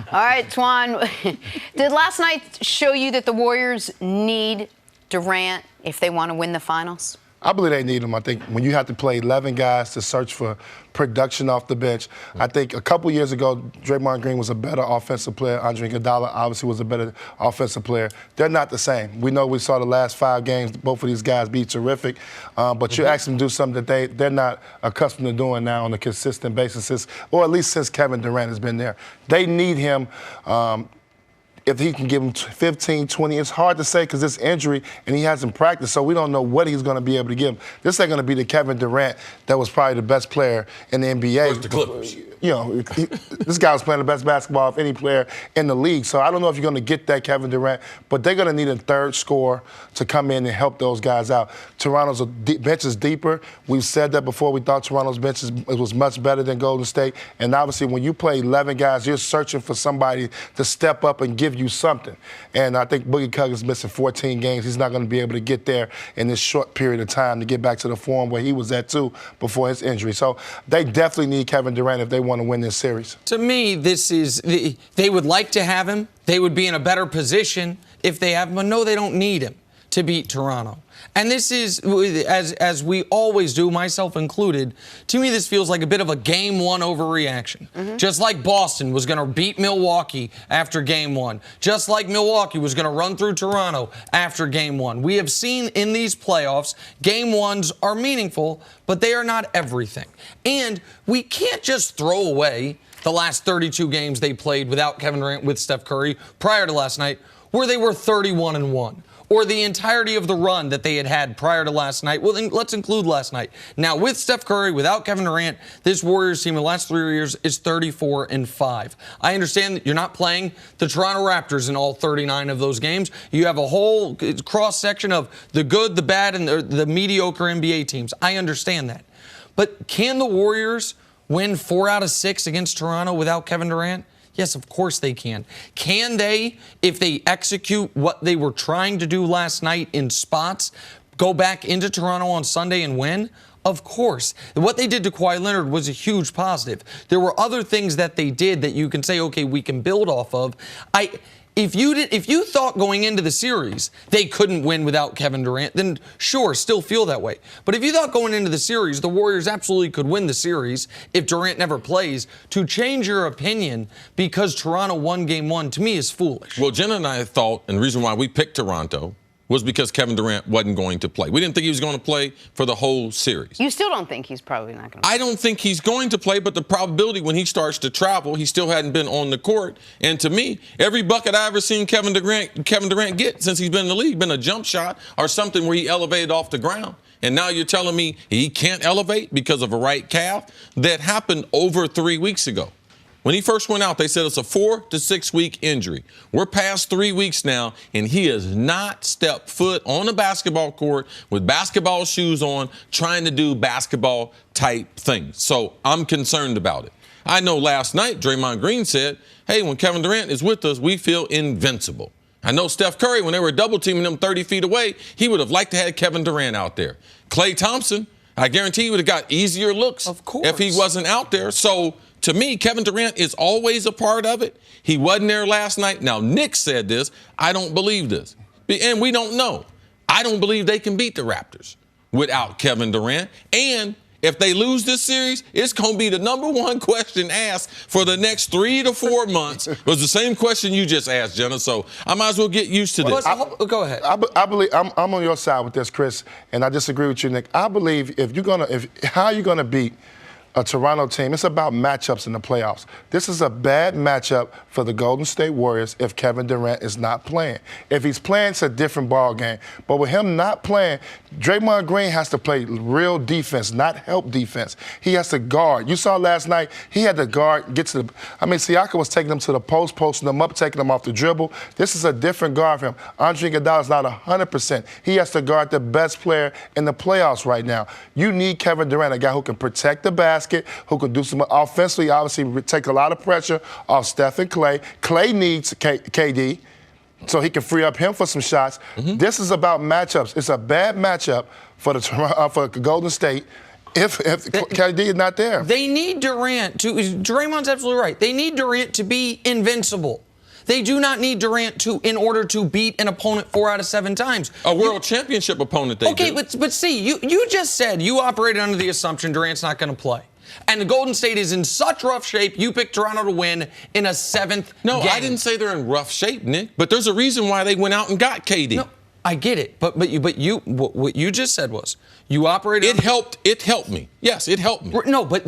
All right, Twan, did last night show you that the Warriors need Durant if they want to win the finals? I believe they need him. I think when you have to play 11 guys to search for production off the bench, I think a couple years ago, Draymond Green was a better offensive player. Andre Iguodala obviously was a better offensive player. They're not the same. We know we saw the last 5 games, both of these guys be terrific, but you ask them to do something that they're not accustomed to doing now on a consistent basis, or at least since Kevin Durant has been there. They need him. If he can give him 15, 20, it's hard to say because it's injury and he hasn't practiced, so we don't know what he's going to be able to give him. This ain't going to be the Kevin Durant that was probably the best player in the NBA. The Clippers. This guy was playing the best basketball of any player in the league, so I don't know if you're going to get that Kevin Durant, but they're going to need a third scorer to come in and help those guys out. Toronto's bench is deeper. We've said that before. We thought Toronto's bench was much better than Golden State, and obviously when you play 11 guys, you're searching for somebody to step up and give you something. And I think Boogie Cousins missing 14 games. He's not going to be able to get there in this short period of time to get back to the form where he was at too before his injury. So they definitely need Kevin Durant if they want to win this series. To me, they would like to have him. They would be in a better position if they have him, but no, they don't need him to beat Toronto. And this is, as we always do, myself included, to me this feels like a bit of a Game 1 overreaction. Just like Boston was going to beat Milwaukee after Game 1. Just like Milwaukee was going to run through Toronto after Game 1. We have seen in these playoffs, Game 1s are meaningful, but they are not everything. And we can't just throw away the last 32 games they played without Kevin Durant with Steph Curry prior to last night, where they were 31-1. Or the entirety of the run that they had prior to last night. Well, then let's include last night. Now, with Steph Curry, without Kevin Durant, this Warriors team in the last 3 years is 34-5. I understand that you're not playing the Toronto Raptors in all 39 of those games. You have a whole cross-section of the good, the bad, and the mediocre NBA teams. I understand that. But can the Warriors win 4 out of 6 against Toronto without Kevin Durant? Yes, of course they can. Can they, if they execute what they were trying to do last night in spots, go back into Toronto on Sunday and win? Of course. What they did to Kawhi Leonard was a huge positive. There were other things that they did that you can say, okay, we can build off of. If you thought going into the series they couldn't win without Kevin Durant, then sure, still feel that way. But if you thought going into the series the Warriors absolutely could win the series if Durant never plays, to change your opinion because Toronto won Game 1 to me is foolish. Well, Jenna and I thought, and the reason why we picked Toronto was because Kevin Durant wasn't going to play. We didn't think he was going to play for the whole series. You still don't think he's probably not going to play? I don't think he's going to play, but the probability when he starts to travel, he still hadn't been on the court. And to me, every bucket I ever seen Kevin Durant get since he's been in the league been a jump shot or something where he elevated off the ground. And now you're telling me he can't elevate because of a right calf? That happened over 3 weeks ago. When he first went out, they said it's a 4 to 6 week injury. We're past 3 weeks now, and he has not stepped foot on a basketball court with basketball shoes on, trying to do basketball-type things. So I'm concerned about it. I know last night Draymond Green said, hey, when Kevin Durant is with us, we feel invincible. I know Steph Curry, when they were double-teaming him 30 feet away, he would have liked to have Kevin Durant out there. Klay Thompson, I guarantee he would have got easier looks if he wasn't out there. So to me, Kevin Durant is always a part of it. He wasn't there last night. Now, Nick said this. I don't believe this. And we don't know. I don't believe they can beat the Raptors without Kevin Durant. And if they lose this series, it's going to be the #1 question asked for the next 3 to 4 months. It was the same question you just asked, Jenna, so I might as well get used to this. Go ahead. I believe I'm on your side with this, Chris, and I disagree with you, Nick. I believe how are you gonna beat a Toronto team? It's about matchups in the playoffs. This is a bad matchup for the Golden State Warriors if Kevin Durant is not playing. If he's playing, it's a different ball game. But with him not playing, Draymond Green has to play real defense, not help defense. He has to guard. You saw last night, he had to guard, Siakam was taking him to the post, posting them up, taking them off the dribble. This is a different guard for him. Andre Iguodala is not 100%. He has to guard the best player in the playoffs right now. You need Kevin Durant, a guy who can protect the basket, who can do some offensively, obviously take a lot of pressure off Steph and Clay. Clay needs KD. So he can free up him for some shots. This is about matchups. It's a bad matchup for for Golden State if KD is not there. They need Durant to. Draymond's absolutely right. They need Durant to be invincible. They do not need Durant in order to beat an opponent 4 out of 7 times. A world championship opponent, they do. But see, you just said you operated under the assumption Durant's not going to play. And the Golden State is in such rough shape, you picked Toronto to win in a 7th No, game. I didn't say they're in rough shape, Nick. But there's a reason why they went out and got KD. No, I get it. But what you just said was you operated. It helped me. Yes, it helped me. No, but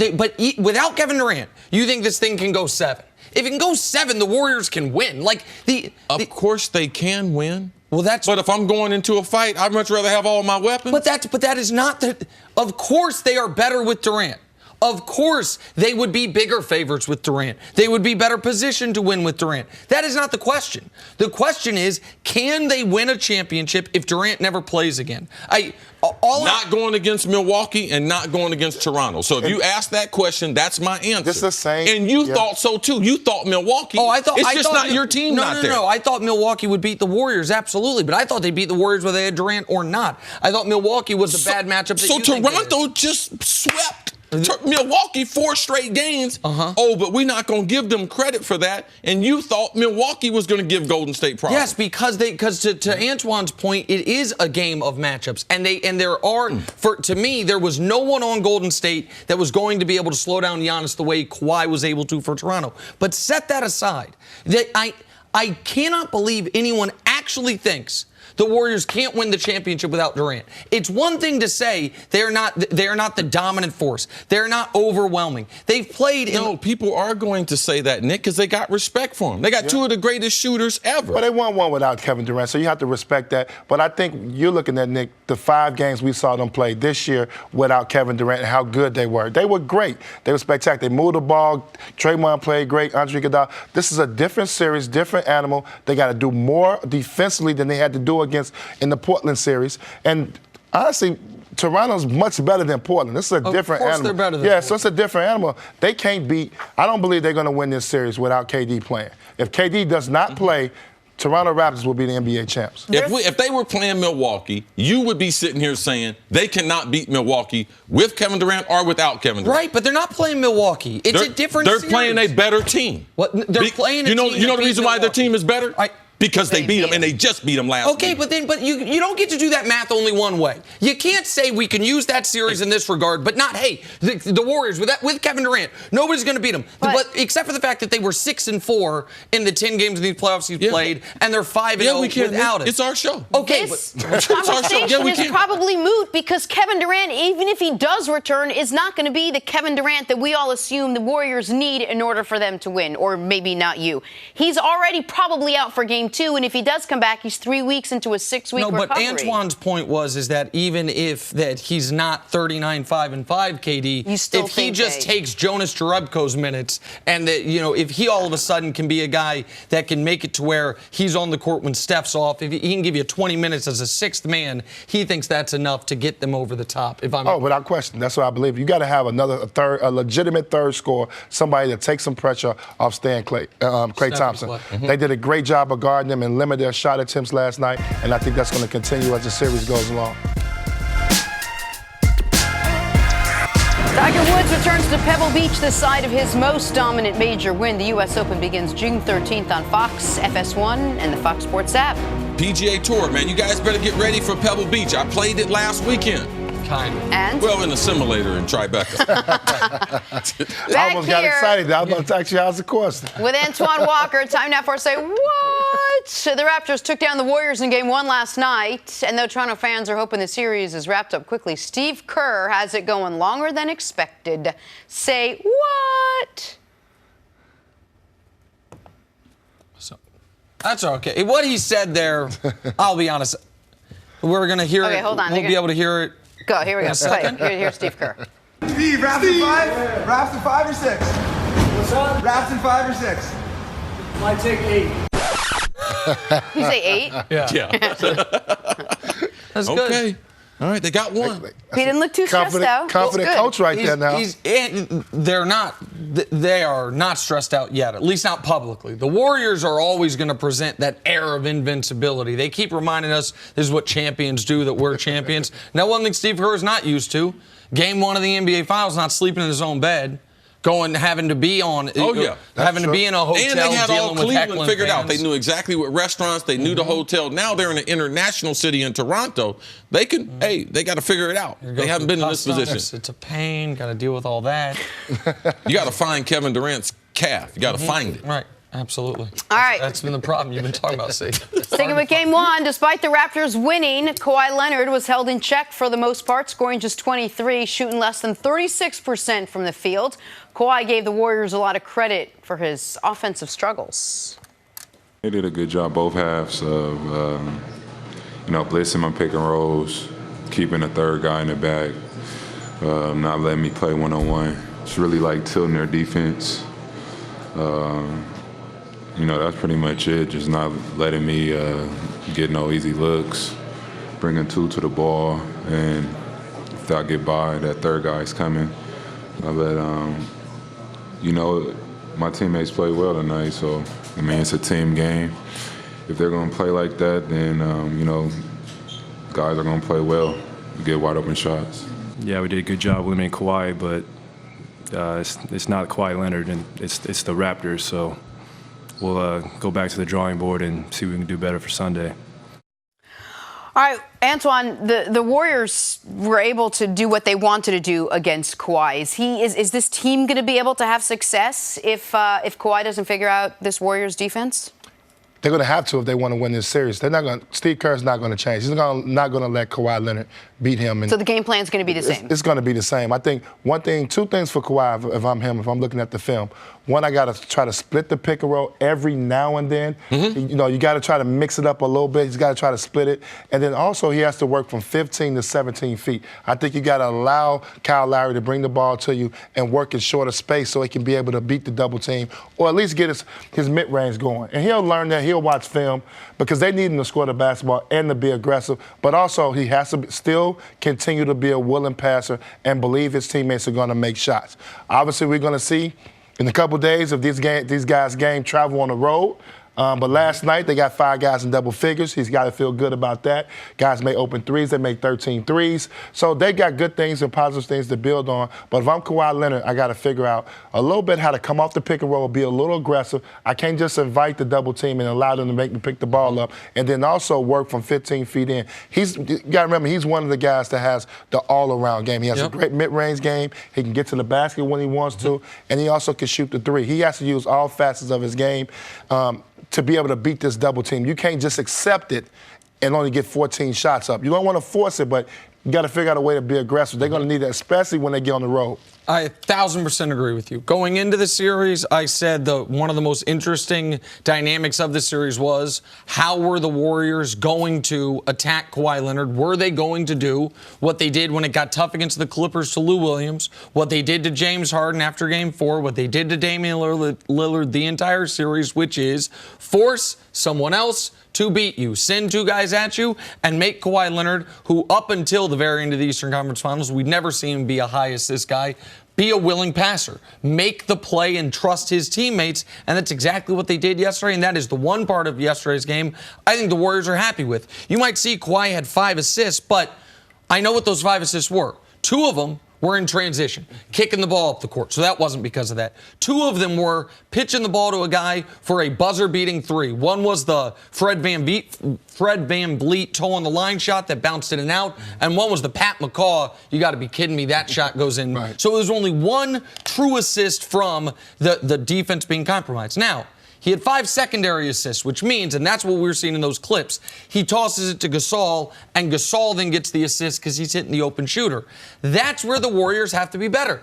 without Kevin Durant, you think this thing can go 7? If it can go 7, the Warriors can win. Of course they can win. Well, But if I'm going into a fight, I'd much rather have all my weapons. But that is not the. Of course they are better with Durant. Of course, they would be bigger favorites with Durant. They would be better positioned to win with Durant. That is not the question. The question is, can they win a championship if Durant never plays again? Not going against Milwaukee and not going against Toronto. So if you ask that question, that's my answer. This is the same. And you thought so too. You thought Milwaukee. Oh, I thought it's just not your team. No. I thought Milwaukee would beat the Warriors, absolutely. But I thought they'd beat the Warriors whether they had Durant or not. I thought Milwaukee was the bad matchup. So Toronto just swept Milwaukee 4 straight games. Oh, but we're not going to give them credit for that. And you thought Milwaukee was going to give Golden State problems. Yes, because to Antoine's point, it is a game of matchups, and there are to me there was no one on Golden State that was going to be able to slow down Giannis the way Kawhi was able to for Toronto. But set that aside, I cannot believe anyone actually thinks the Warriors can't win the championship without Durant. It's one thing to say they're not the dominant force. They're not overwhelming. They've played. People are going to say that, Nick, because they got respect for him. They got 2 of the greatest shooters ever. But they won one without Kevin Durant, so you have to respect that. But I think you're looking at, Nick, the 5 games we saw them play this year without Kevin Durant and how good they were. They were great. They were spectacular. They moved the ball. Draymond played great. Andre Iguodala. This is a different series, different animal. They got to do more defensively than they had to do in the Portland series. And honestly, Toronto's much better than Portland. This is a different animal. They're better than Portland. So it's a different animal. They can't beat. I don't believe they're going to win this series without KD playing. If KD does not play, Toronto Raptors will be the NBA champs. If they were playing Milwaukee, you would be sitting here saying they cannot beat Milwaukee with Kevin Durant or without Kevin Durant. Right, but they're not playing Milwaukee. It's a different series. series. They're playing a better team. They're playing a team. You know the reason why their team is better? Because they beat them, and they just beat them last week. Okay, but you don't get to do that math only one way. You can't say we can use that series in this regard, but not, hey, the Warriors with Kevin Durant, nobody's going to beat them. But except for the fact that they were 6-4 in the 10 games in these playoffs he's played, and they're 5-0 without it. It's our show. Okay, this conversation is probably moot because Kevin Durant, even if he does return, is not going to be the Kevin Durant that we all assume the Warriors need in order for them to win, or maybe not you. He's already probably out for game 2, and if he does come back, he's 3 weeks into a 6-week recovery. No, but Antoine's point is that even if he's not 39-5-5, KD, if he just takes Jonas Jerebko's minutes, and that if he all of a sudden can be a guy that can make it to where he's on the court when Steph's off, if he can give you 20 minutes as a 6th man, he thinks that's enough to get them over the top. Without question, that's what I believe. You got to have a legitimate third scorer, somebody that takes some pressure off Stan Clay Thompson. They did a great job of guarding them and limit their shot attempts last night, and I think that's going to continue as the series goes along. Tiger Woods returns to Pebble Beach, the site of his most dominant major win. The U.S. Open begins June 13th on Fox, FS1, and the Fox Sports app. PGA Tour, man, you guys better get ready for Pebble Beach. I played it last weekend. Kind of. And Well, in the simulator in Tribeca. I almost got excited. I was about to ask you how's the course. with Antoine Walker, time now for a Say What? So the Raptors took down the Warriors in Game 1 last night, and though Toronto fans are hoping the series is wrapped up quickly, Steve Kerr has it going longer than expected. Say what? So, that's okay. What he said there, I'll be honest, we're going to hear Okay, it. hold on. We'll be able to hear it. Go, here we go. Play it. Here's Steve Kerr. Steve, Raps in 5? Raps in 5 or 6? What's up? Raps in 5 or 6? Might take 8. You say 8? Yeah. That's good. Okay. All right, they got one. He didn't look too stressed out. Confident Good. coach right there now. They are not stressed out yet, at least not publicly. The Warriors are always going to present that air of invincibility. They keep reminding us this is what champions do, that we're champions. Now, one thing Steve Kerr is not used to, Game 1 of the NBA Finals, not sleeping in his own bed. Having to be on. Oh, yeah. Having to be in a hotel. And they had all dealing with Cleveland heckling figured out. fans. They knew exactly what restaurants, they knew the hotel. Now they're in an international city in Toronto. They can, hey, they got to figure it out. They haven't been in this position. It's a pain. Got to deal with all that. You got to find Kevin Durant's calf. You got to find it. Right. Absolutely. All right. That's been the problem you've been talking about, Steve. Sticking with Game 1, despite the Raptors winning, Kawhi Leonard was held in check for the most part, scoring just 23, shooting less than 36% from the field. Kawhi gave the Warriors a lot of credit for his offensive struggles. They did a good job both halves of, blitzing my pick and rolls, keeping a third guy in the back, not letting me play one-on-one. It's really like tilting their defense. That's pretty much it, just not letting me get no easy looks, bringing two to the ball, and if I get by, that third guy's coming. But, my teammates played well tonight, so, it's a team game. If they're going to play like that, then, guys are going to play well, get wide open shots. Yeah, we did a good job limiting Kawhi, but it's not Kawhi Leonard, and it's the Raptors, so we'll go back to the drawing board and see what we can do better for Sunday. All right, Antoine, the Warriors were able to do what they wanted to do against Kawhi. Is this team going to be able to have success if Kawhi doesn't figure out this Warriors defense? They're going to have to if they want to win this series. They're not going. Steve Kerr's not going to change. He's not going to let Kawhi Leonard beat him. So the game plan's going to be the same. It's going to be the same. I think two things for Kawhi. If I'm him, if I'm looking at the film, one, I got to try to split the pick and roll every now and then. Mm-hmm. You got to try to mix it up a little bit. He's got to try to split it, and then also he has to work from 15 to 17 feet. I think you got to allow Kyle Lowry to bring the ball to you and work in shorter space so he can be able to beat the double team or at least get his mid-range going. And he'll learn that. He'll watch film because they need him to score the basketball and to be aggressive. But also he has to still continue to be a willing passer and believe his teammates are going to make shots. Obviously, we're going to see in a couple of days if these guys' game travel on the road. But last night, they got 5 guys in double figures. He's got to feel good about that. Guys make open threes. They make 13 threes. So they got good things and positive things to build on. But if I'm Kawhi Leonard, I got to figure out a little bit how to come off the pick and roll, be a little aggressive. I can't just invite the double team and allow them to make me pick the ball up. And then also work from 15 feet in. You got to remember, he's one of the guys that has the all-around game. He has a great mid-range game. He can get to the basket when he wants to. And he also can shoot the three. He has to use all facets of his game to be able to beat this double team. You can't just accept it and only get 14 shots up. You don't want to force it, but you got to figure out a way to be aggressive. They're going to need that, especially when they get on the road. I 1,000% agree with you. Going into the series, I said one of the most interesting dynamics of the series was how were the Warriors going to attack Kawhi Leonard? Were they going to do what they did when it got tough against the Clippers to Lou Williams, what they did to James Harden after Game 4, what they did to Damian Lillard the entire series, which is force someone else to beat you. Send 2 guys at you and make Kawhi Leonard, who up until the very end of the Eastern Conference Finals, we'd never seen him be a high assist guy, be a willing passer. Make the play and trust his teammates, and that's exactly what they did yesterday, and that is the one part of yesterday's game I think the Warriors are happy with. You might see Kawhi had 5 assists, but I know what those 5 assists were. 2 of them were in transition, kicking the ball up the court. So that wasn't because of that. 2 of them were pitching the ball to a guy for a buzzer-beating 3. One was the Fred VanVleet toe on the line shot that bounced in and out, and one was the Pat McCaw. You got to be kidding me. That shot goes in. Right. So it was only one true assist from the defense being compromised. Now, he had 5 secondary assists, which means, and that's what we were seeing in those clips, he tosses it to Gasol, and Gasol then gets the assist because he's hitting the open shooter. That's where the Warriors have to be better.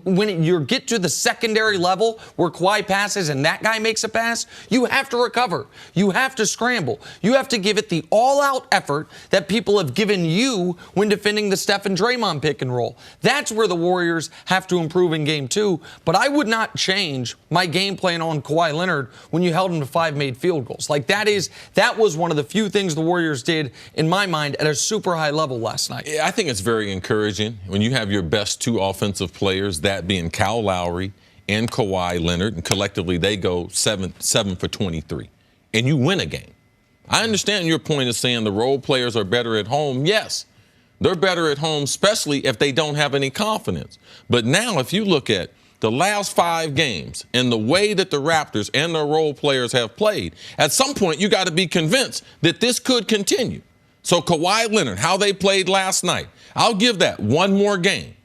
When you get to the secondary level where Kawhi passes and that guy makes a pass, you have to recover. You have to scramble. You have to give it the all-out effort that people have given you when defending the Steph and Draymond pick and roll. That's where the Warriors have to improve in Game 2. But I would not change my game plan on Kawhi Leonard when you held him to 5 made field goals. Like that was one of the few things the Warriors did, in my mind, at a super high level last night. I think it's very encouraging when you have your best 2 offensive players, that being Kyle Lowry and Kawhi Leonard, and collectively they go 7 for 23, and you win a game. I understand your point of saying the role players are better at home. Yes, they're better at home, especially if they don't have any confidence. But now if you look at the last 5 games and the way that the Raptors and their role players have played, at some point you got to be convinced that this could continue. So Kawhi Leonard, how they played last night, I'll give that one more game.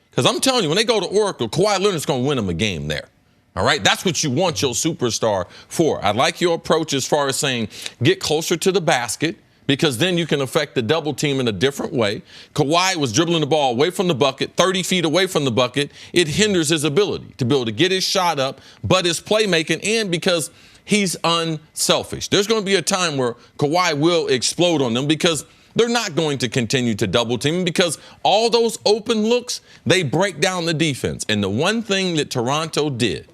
Because I'm telling you, when they go to Oracle, Kawhi Leonard's going to win them a game there. All right? That's what you want your superstar for. I like your approach as far as saying get closer to the basket, because then you can affect the double team in a different way. Kawhi was dribbling the ball away from the bucket, 30 feet away from the bucket. It hinders his ability to be able to get his shot up, but his playmaking, and because he's unselfish. There's going to be a time where Kawhi will explode on them because they're not going to continue to double team him, because all those open looks, they break down the defense. And the one thing that Toronto did,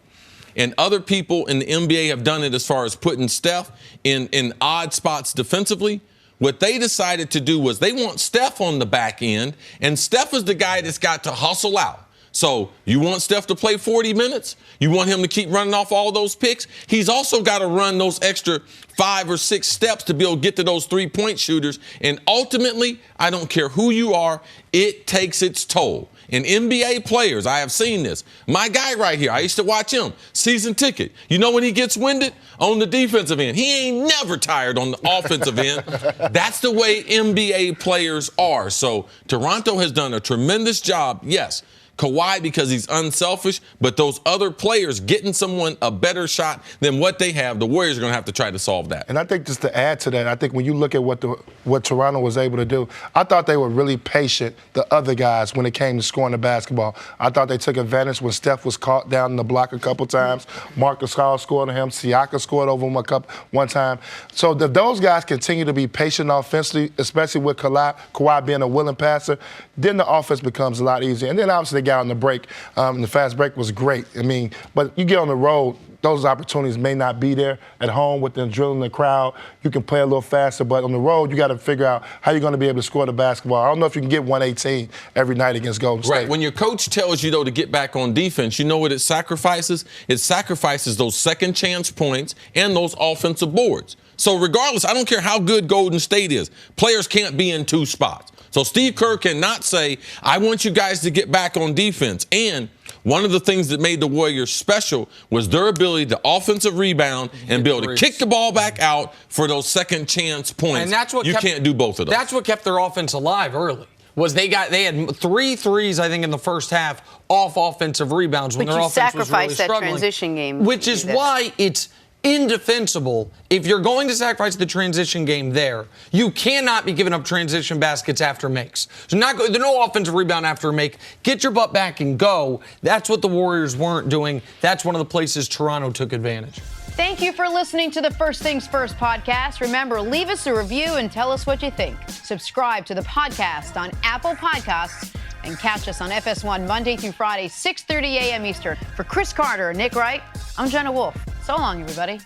and other people in the NBA have done it as far as putting Steph in odd spots defensively, what they decided to do was they want Steph on the back end, and Steph is the guy that's got to hustle out. So you want Steph to play 40 minutes? You want him to keep running off all those picks? He's also got to run those extra 5 or 6 steps to be able to get to those 3-point shooters. And ultimately, I don't care who you are, it takes its toll. And NBA players, I have seen this. My guy right here, I used to watch him, season ticket. You know when he gets winded? On the defensive end. He ain't never tired on the offensive end. That's the way NBA players are. So Toronto has done a tremendous job, yes. Kawhi because he's unselfish, but those other players getting someone a better shot than what they have, the Warriors are going to have to try to solve that. And I think just to add to that, I think when you look at what Toronto was able to do, I thought they were really patient, the other guys, when it came to scoring the basketball. I thought they took advantage when Steph was caught down in the block a couple times. Marc Gasol scored on him. Siakam scored over him one time. So if those guys continue to be patient offensively, especially with Kawhi being a willing passer, then the offense becomes a lot easier. And then obviously they got on the break. The fast break was great. I mean, but you get on the road, those opportunities may not be there. At home with them drilling the crowd, you can play a little faster, but on the road, you got to figure out how you're going to be able to score the basketball. I don't know if you can get 118 every night against Golden State. Right. When your coach tells you, though, to get back on defense, you know what it sacrifices? It sacrifices those second chance points and those offensive boards. So regardless, I don't care how good Golden State is, players can't be in 2 spots. So Steve Kerr cannot say, I want you guys to get back on defense. And one of the things that made the Warriors special was their ability to offensive rebound and be able to kick the ball back out for those second chance points. And that's what you can't do both of those. That's what kept their offense alive early. Was they had 3 threes, I think, in the first half off offensive rebounds when their offense was really struggling. That transition game. Which is why it's indefensible. If you're going to sacrifice the transition game there, you cannot be giving up transition baskets after makes. So there's no offensive rebound after a make. Get your butt back and go. That's what the Warriors weren't doing. That's one of the places Toronto took advantage. Thank you for listening to the First Things First podcast. Remember, leave us a review and tell us what you think. Subscribe to the podcast on Apple Podcasts and catch us on FS1 Monday through Friday, 6:30 a.m. Eastern. For Cris Carter and Nick Wright, I'm Jenna Wolfe. So long, everybody.